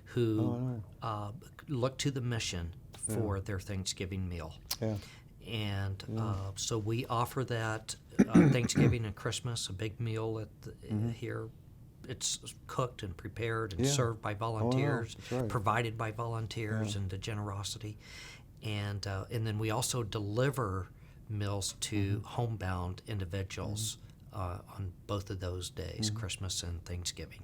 who look to the mission for their Thanksgiving meal. Yeah. And so we offer that Thanksgiving and Christmas, a big meal here. It's cooked and prepared and served by volunteers, that's right. provided by volunteers, and the generosity. And then we also deliver meals to homebound individuals on both of those days, Christmas and Thanksgiving.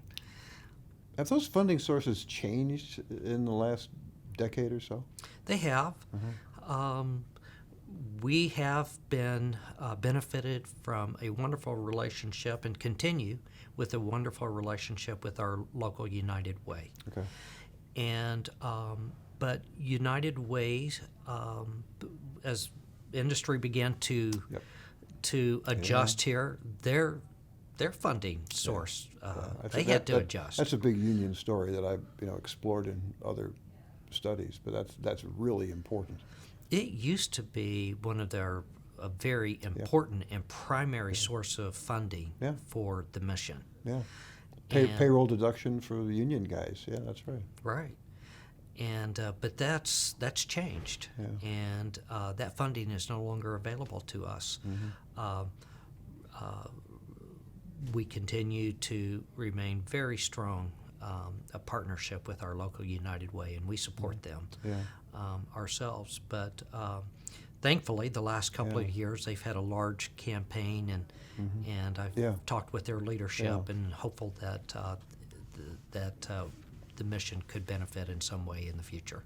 Have those funding sources changed in the last decade or so? They have. We have been benefited from a wonderful relationship and continue with a wonderful relationship with our local United Way. Okay. And but United Ways, as industry began to adjust here, their funding source they had to adjust. That's a big union story that I've explored in other studies, but that's really important. It used to be one of their a very important and primary source of funding for the mission. Yeah. Payroll deduction for the union guys. Yeah, that's right. Right. And but that's changed, and that funding is no longer available to us. We continue to remain very strong a partnership with our local United Way, and we support them ourselves. But thankfully, the last couple of years, they've had a large campaign, and I've talked with their leadership and hopeful that the mission could benefit in some way in the future.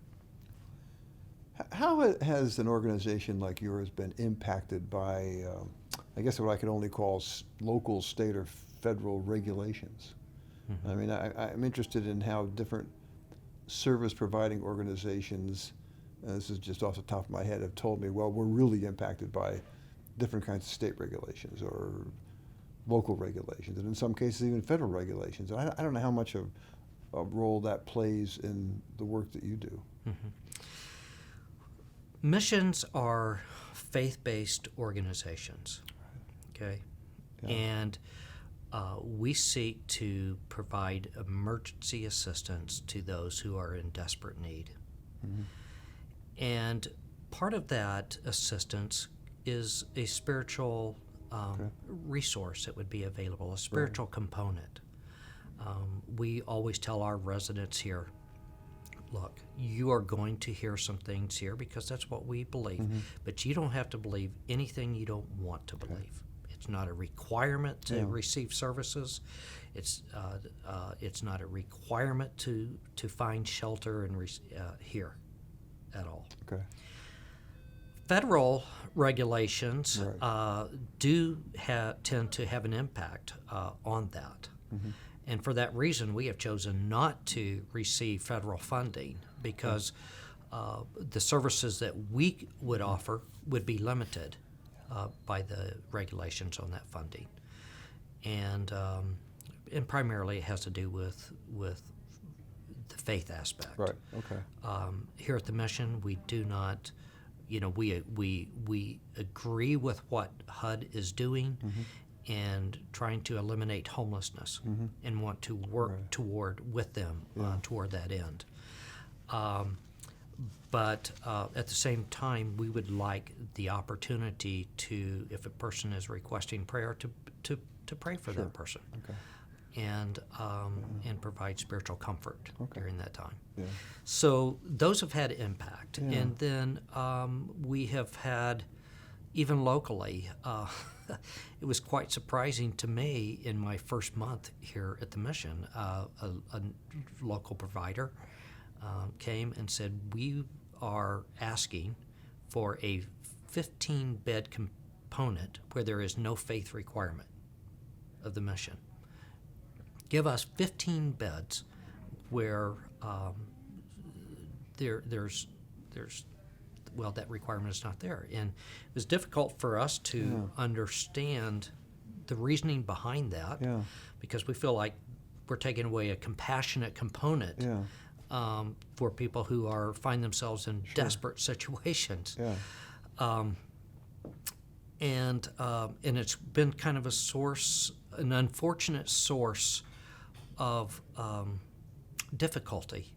How has an organization like yours been impacted by, I guess what I could only call local, state, or federal regulations? I mean, I'm interested in how different service-providing organizations, this is just off the top of my head, have told me, well, we're really impacted by different kinds of state regulations or local regulations, and in some cases even federal regulations. And I don't know how much of a role that plays in the work that you do. Missions are faith-based organizations, okay? And we seek to provide emergency assistance to those who are in desperate need. And part of that assistance is a spiritual resource that would be available, a spiritual component. We always tell our residents here, look, you are going to hear some things here because that's what we believe, but you don't have to believe anything you don't want to believe. It's not a requirement to receive services. It's not a requirement to find shelter and here at all. Okay. Federal regulations do tend to have an impact on that. And for that reason, we have chosen not to receive federal funding because the services that we would offer would be limited by the regulations on that funding. And primarily it has to do with the faith aspect. Right, okay. Here at the mission, we do not, we agree with what HUD is doing and trying to eliminate homelessness and want to work toward with them toward that end. But at the same time, we would like the opportunity to, if a person is requesting prayer, to pray for that person. Okay. And provide spiritual comfort during that time. Yeah. So those have had impact. Yeah. And then we have had, even locally, it was quite surprising to me in my first month here at the mission. A local provider came and said, we are asking for a 15-bed component where there is no faith requirement of the mission. Give us 15 beds where there's that requirement is not there. And it was difficult for us to understand the reasoning behind that because we feel like we're taking away a compassionate component for people who find themselves in desperate situations. And it's been kind of an unfortunate source of difficulty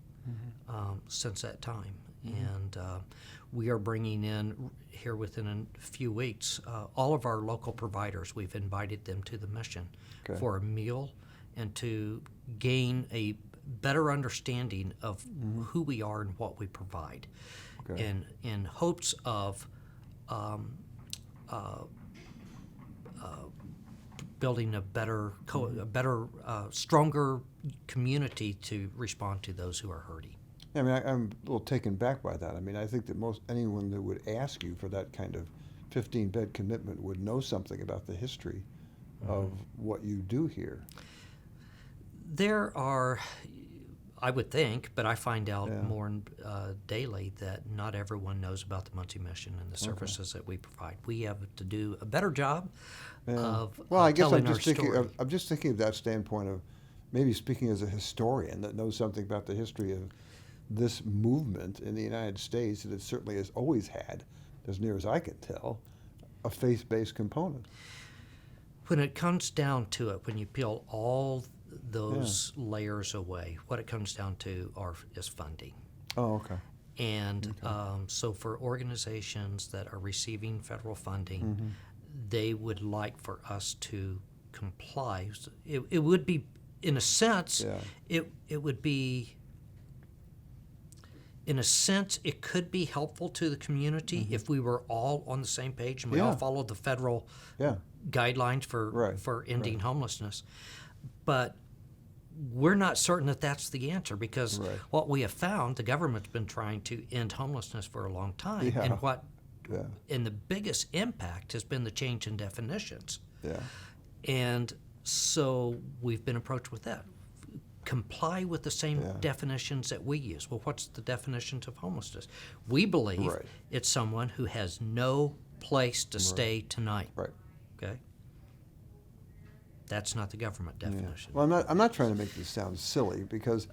since that time. And we are bringing in, here within a few weeks, all of our local providers. We've invited them to the mission for a meal and to gain a better understanding of who we are and what we provide, in hopes of building a better, stronger community to respond to those who are hurting. I mean, I'm a little taken back by that. I mean, I think that anyone that would ask you for that kind of 15-bed commitment would know something about the history of what you do here. There are, I would think, but I find out more daily that not everyone knows about the Muncie mission and the services that we provide. We have to do a better job of I guess telling our story. I'm just thinking of that standpoint of maybe speaking as a historian that knows something about the history of this movement in the United States, that it certainly has always had, as near as I can tell, a faith-based component. When it comes down to it, when you peel all those layers away, what it comes down to is funding. Oh, okay. And so for organizations that are receiving federal funding, they would like for us to comply. It would be, in a sense, it would be, in a sense, it could be helpful to the community if we were all on the same page and we all followed the federal guidelines for ending homelessness. But we're not certain that that's the answer, because what we have found, the government's been trying to end homelessness for a long time, and the biggest impact has been the change in definitions. And so we've been approached with that. Comply with the same definitions that we use. Well, what's the definitions of homelessness? We believe it's someone who has no place to stay tonight. Okay? That's not the government definition. Well, I'm not trying to make this sound silly, because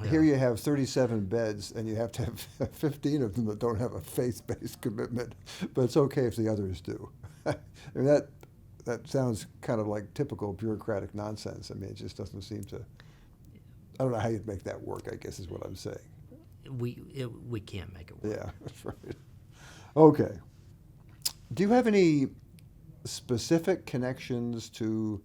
here you have 37 beds and you have to have 15 of them that don't have a faith-based commitment, but it's okay if the others do. I mean, that sounds kind of like typical bureaucratic nonsense. I mean, it just doesn't seem to. I don't know how you'd make that work, I guess is what I'm saying. We can't make it work. Yeah, that's right. Okay. Do you have any specific connections to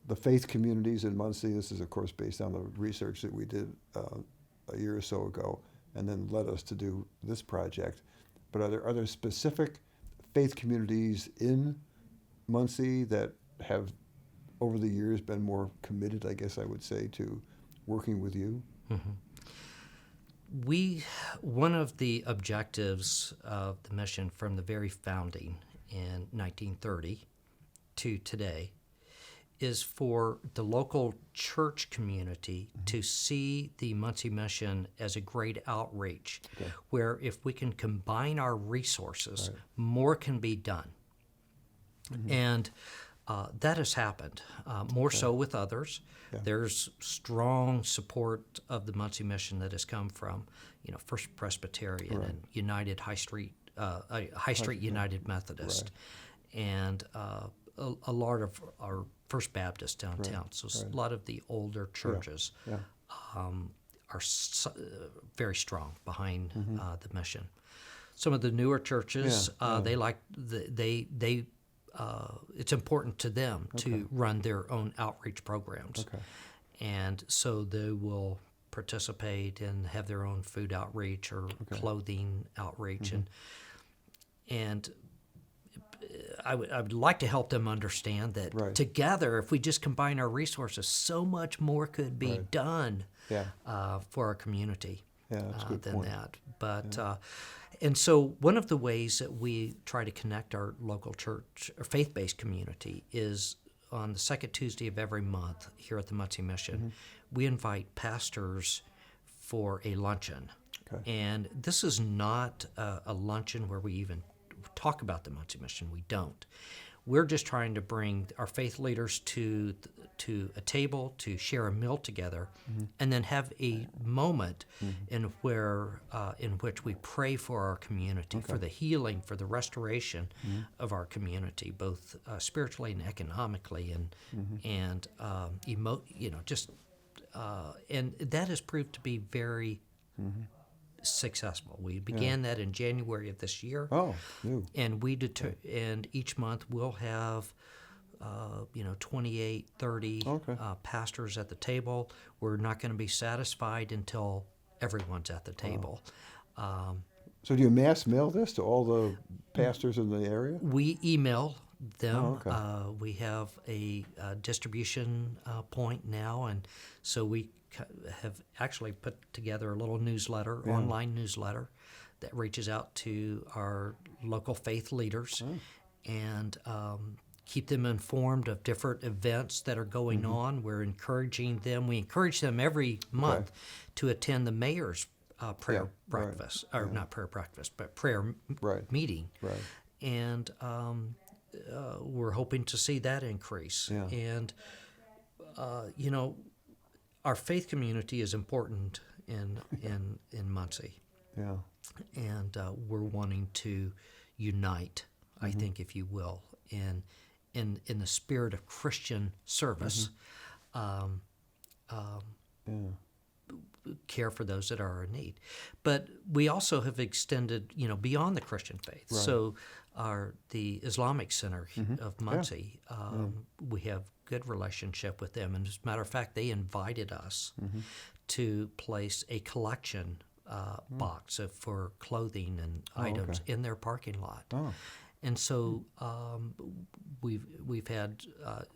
the faith communities in Muncie? This is, of course, based on the research that we did a year or so ago and then led us to do this project. But are there specific faith communities in Muncie that have, over the years, been more committed, I guess I would say, to working with you? One of the objectives of the mission from the very founding in 1930 to today is for the local church community to see the Muncie mission as a great outreach, where if we can combine our resources, more can be done. And that has happened, more so with others. There's strong support of the Muncie mission that has come from, First Presbyterian and United High Street United Methodist, and a lot of our First Baptist downtown. So a lot of the older churches are very strong behind the mission. Some of the newer churches, it's important to them to run their own outreach programs. Okay. And so they will participate and have their own food outreach or clothing outreach. And I would like to help them understand that together, if we just combine our resources, so much more could be done for our community That's a good than point. that. But and so one of the ways that we try to connect our local church or faith-based community is on the second Tuesday of every month here at the Muncie Mission, we invite pastors for a luncheon. Okay. And this is not a luncheon where we even talk about the Muncie Mission. We don't. We're just trying to bring our faith leaders to a table to share a meal together, and then have a moment in which we pray for our community, for the healing, for the restoration of our community, both spiritually and economically, and and that has proved to be very successful. We began that in January of this year. Oh, new. And and each month we'll have 28, 30 pastors at the table. We're not going to be satisfied until everyone's at the table. So do you mass mail this to all the pastors in the area? We email them. Oh, okay. We have a distribution point now, and so we have actually put together a little newsletter, online newsletter, that reaches out to our local faith leaders and keep them informed of different events that are going on. We're encouraging them. We encourage them every month to attend the mayor's prayer breakfast, or not prayer breakfast, but prayer meeting. Right. And we're hoping to see that increase. Yeah. And, our faith community is important in Muncie. Yeah. And we're wanting to unite, I think, if you will, in the spirit of Christian service, care for those that are in need. But we also have extended, beyond the Christian faith. Right. So the Islamic Center of Muncie, we have good relationship with them. And as a matter of fact, they invited us to place a collection box for clothing and items in their parking lot. Oh. And so we've had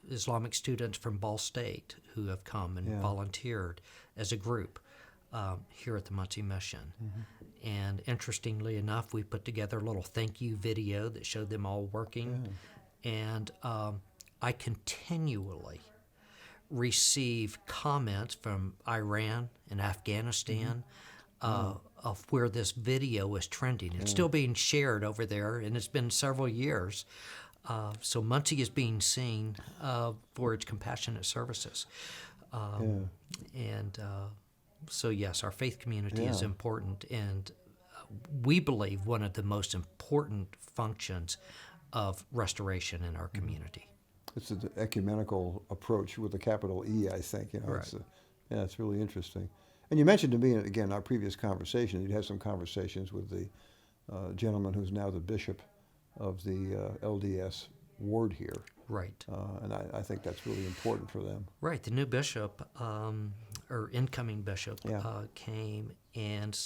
Islamic students from Ball State who have come and volunteered as a group here at the Muncie Mission. And interestingly enough, we put together a little thank you video that showed them all working. And I continually receive comments from Iran and Afghanistan of where this video is trending. It's still being shared over there, and it's been several years. So Muncie is being seen for its compassionate services. And so, yes, our faith community is important, and we believe one of the most important functions of restoration in our community. It's an ecumenical approach with a capital E, I think. Right. It's really interesting. And you mentioned to me, again, our previous conversation, you'd had some conversations with the gentleman who's now the bishop of the LDS ward here. Right. And I think that's really important for them. Right. The new bishop, or incoming bishop, came and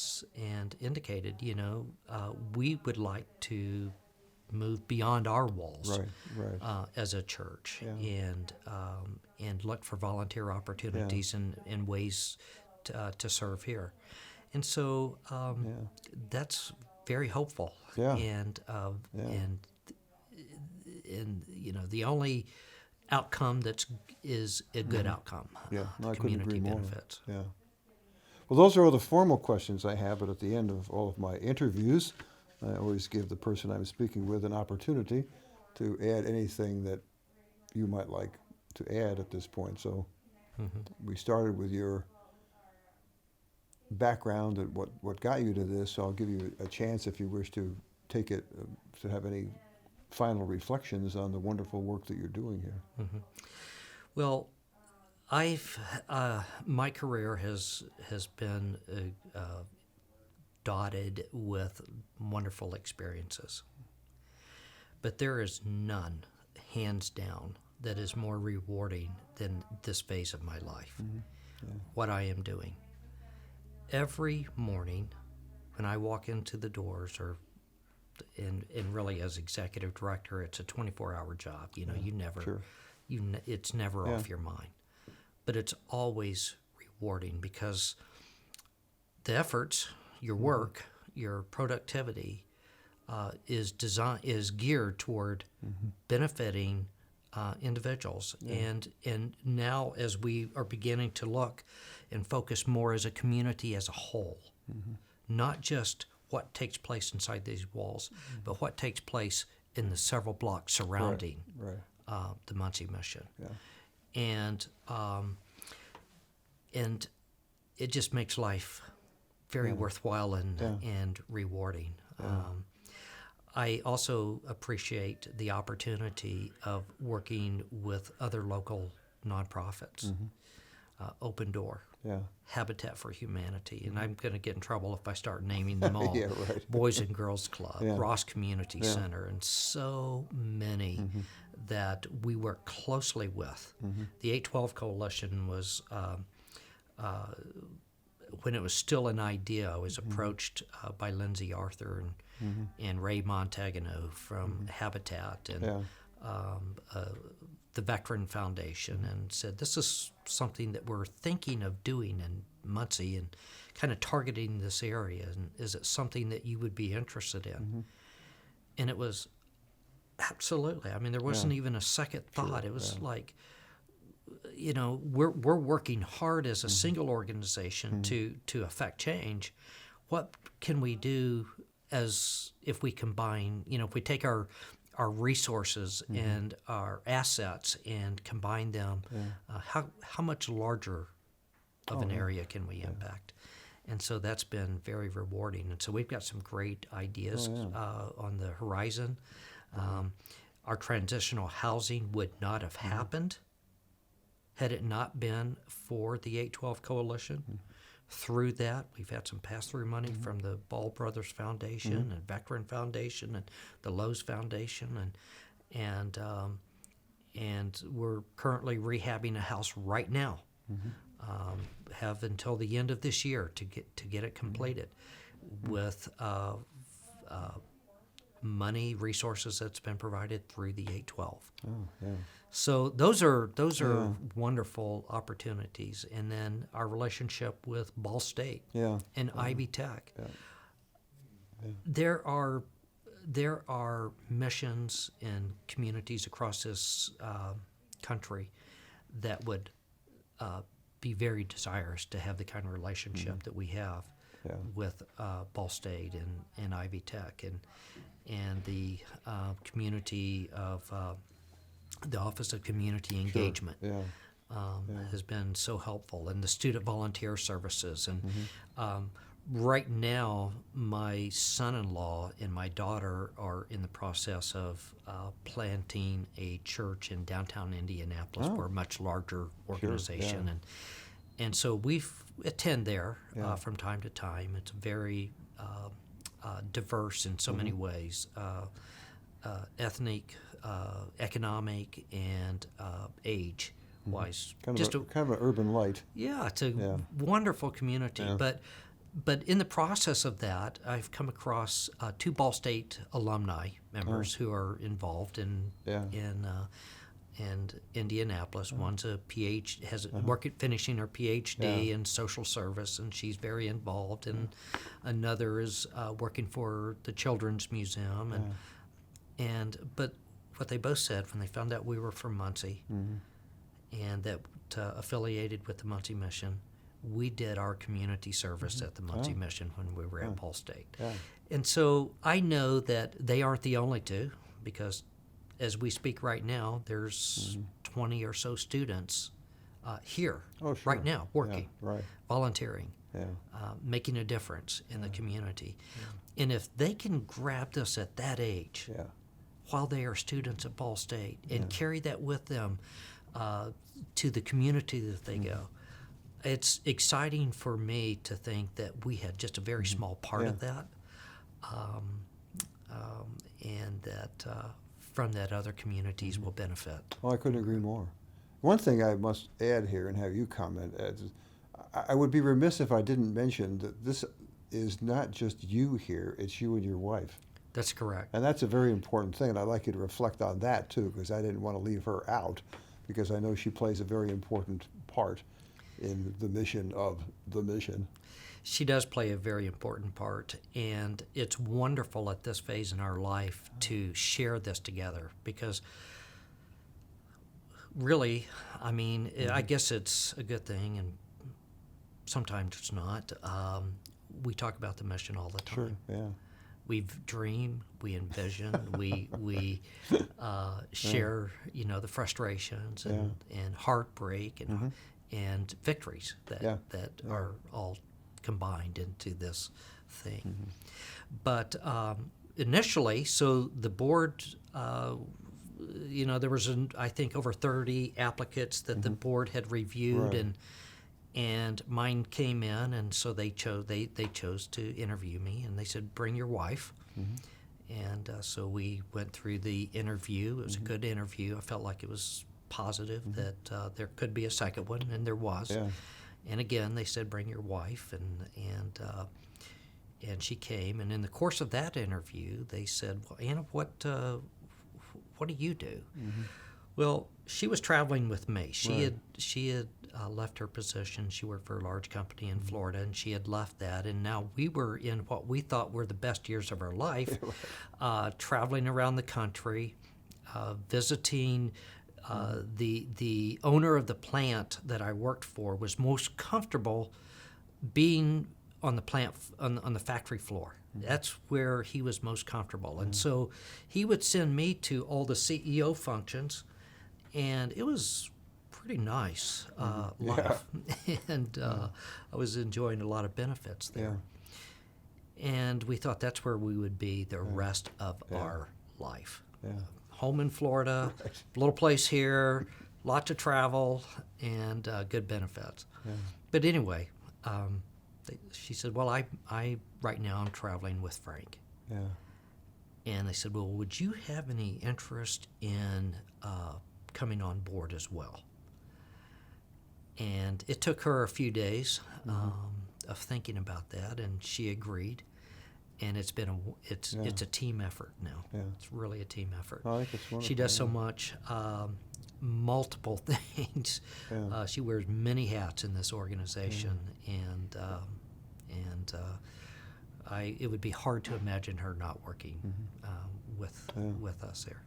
indicated, we would like to move beyond our walls as a church and look for volunteer opportunities and ways to serve here. And so that's very hopeful. And the only outcome is a good outcome. I couldn't Community agree more. benefits. Well, those are all the formal questions I have, but at the end of all of my interviews, I always give the person I'm speaking with an opportunity to add anything that you might like to add at this point. So we started with your background and what got you to this, so I'll give you a chance if you wish to take it, to have any final reflections on the wonderful work that you're doing here. Well, My career has been dotted with wonderful experiences, but there is none, hands down, that is more rewarding than this phase of my life. What I am doing every morning when I walk into the doors, and really as executive director, it's a 24-hour job. You know, you never, Sure. it's never off your mind. But it's always rewarding because the efforts, your work, your productivity is geared toward benefiting individuals. And now as we are beginning to look and focus more as a community as a whole, not just what takes place inside these walls, but what takes place in the several blocks surrounding the Muncie mission. And it just makes life very worthwhile and rewarding. I also appreciate the opportunity of working with other local nonprofits, Open Door, Habitat for Humanity, and I'm going to get in trouble if I start naming them all. Boys and Girls Club, Ross Community Center, and so many that we work closely with. The 812 Coalition was, when it was still an idea, I was approached by Lindsay Arthur and Ray Montagano from Habitat and the Veteran Foundation, and said, this is something that we're thinking of doing in Muncie and kind of targeting this area, and is it something that you would be interested in? And it was absolutely. I mean, there wasn't even a second thought. It was like, you know, we're working hard as a single organization to affect change. What can we do as if we combine, you know, if we take our resources and our assets and combine them, how much larger of an area can we impact? And so that's been very rewarding. And so we've got some great ideas on the horizon. Our transitional housing would not have happened had it not been for the 812 Coalition. Through that, we've had some pass-through money from the Ball Brothers Foundation and Veteran Foundation and the Lowe's Foundation, and we're currently rehabbing a house right now. Have until the end of this year to get it completed with money, resources that's been provided through the 812. So those are wonderful opportunities. And then our relationship with Ball State and Ivy Tech. There are missions and communities across this country that would be very desirous to have the kind of relationship that we have with Ball State and Ivy Tech and the community of the Office of Community Engagement has been so helpful, and the student volunteer services. And right now, my son-in-law and my daughter are in the process of planting a church in downtown Indianapolis. We're a much larger organization, and so we attend there from time to time. It's very diverse in so many ways, ethnic, economic, and age-wise. Kind of an urban light. Yeah, it's a wonderful community. But in the process of that, I've come across two Ball State alumni members who are involved in Indianapolis. One's a finishing her PhD in social service, and she's very involved. And another is working for the Children's Museum. But what they both said when they found out we were from Muncie and that affiliated with the Muncie Mission, we did our community service at the Muncie Mission when we were at Ball State. And so I know that they aren't the only two, because as we speak right now, there's 20 or so students here right now working, volunteering, making a difference in the community. And if they can grab this at that age, while they are students at Ball State, and carry that with them to the community that they go. It's exciting for me to think that we had just a very small part of that, and that from that other communities will benefit. Well, I couldn't agree more. One thing I must add here and have you comment, Ed, is I would be remiss if I didn't mention that this is not just you here, it's you and your wife. That's correct. And that's a very important thing, and I'd like you to reflect on that too, because I didn't want to leave her out, because I know she plays a very important part in the mission of the mission. She does play a very important part, and it's wonderful at this phase in our life to share this together, because really, I mean, I guess it's a good thing, and sometimes it's not. We talk about the mission all the time. Sure, yeah. We dream, we envision, we share, you know, the frustrations and heartbreak and victories that are all combined into this thing. But initially, so the board, you know, there was, I think, over 30 applicants that the board had reviewed, and mine came in, and so they chose to interview me, and they said, bring your wife. And so we went through the interview. It was a good interview. I felt like it was positive that there could be a second one, and there was. Yeah. And again, they said, bring your wife, and she came. And in the course of that interview, they said, well, Anna, what do you do? Well, she was traveling with me. She had left her position. She worked for a large company in Florida, and she had left that. And now we were in what we thought were the best years of our life, traveling around the country, visiting. The owner of the plant that I worked for was most comfortable being on the plant on the factory floor. That's where he was most comfortable, and so he would send me to all the CEO functions, and it was pretty nice life, and I was enjoying a lot of benefits there. And we thought that's where we would be the rest of our life. Home in Florida, little place here, lot to travel, and good benefits. But anyway, she said, well, I right now I'm traveling with Frank. And they said, well, would you have any interest in coming on board as well? And it took her a few days of thinking about that, and she agreed. And it's been it's a team effort now. It's really a team effort. I think it's wonderful. She does so much, multiple things. She wears many hats in this organization, and it would be hard to imagine her not working with us there.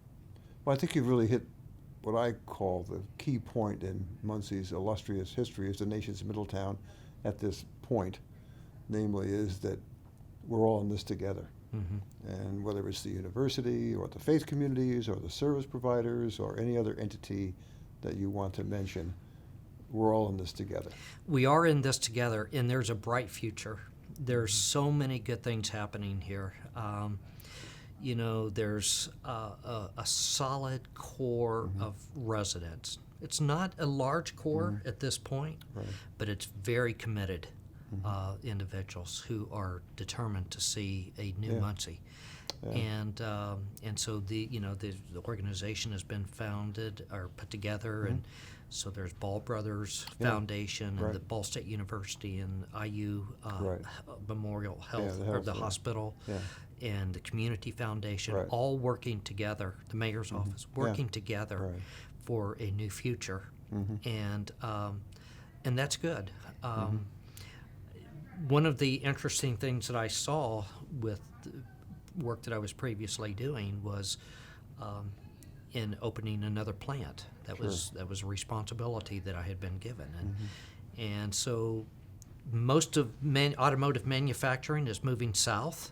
Well, I think you've really hit what I call the key point in Muncie's illustrious history as the nation's Middletown at this point, namely is that we're all in this together. And whether it's the university or the faith communities or the service providers or any other entity that you want to mention, we're all in this together. We are in this together, and there's a bright future. There's so many good things happening here. You know, there's a solid core of residents. It's not a large core at this point, but it's very committed individuals who are determined to see a new Muncie. And so the organization has been founded or put together, and so there's Ball Brothers Foundation and the Ball State University and IU Memorial Health or the hospital and the Community Foundation, all working together. The mayor's office working together for a new future, and that's good. One of the interesting things that I saw with the work that I was previously doing was in opening another plant. That was a responsibility that I had been given, and so most of automotive manufacturing is moving south,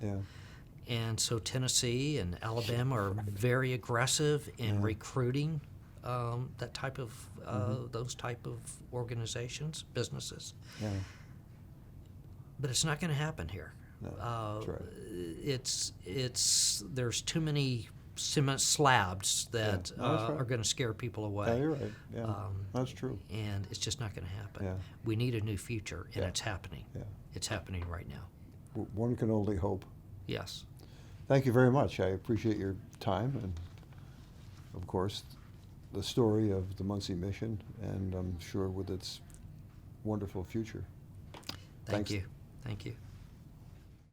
and so Tennessee and Alabama are very aggressive in recruiting that type of those type of organizations, businesses. But it's not going to happen here. No, that's right. There's too many cement slabs that Yeah, no, that's right. are going to scare people away. Yeah, you're right. Yeah, that's true. And it's just not going to happen. Yeah. We need a new future, and Yeah. it's happening. Yeah. It's happening right now. One can only hope. Yes. Thank you very much. I appreciate your time and, of course, the story of the Muncie mission, and I'm sure with its wonderful future. Thank Thanks. you. Thank you.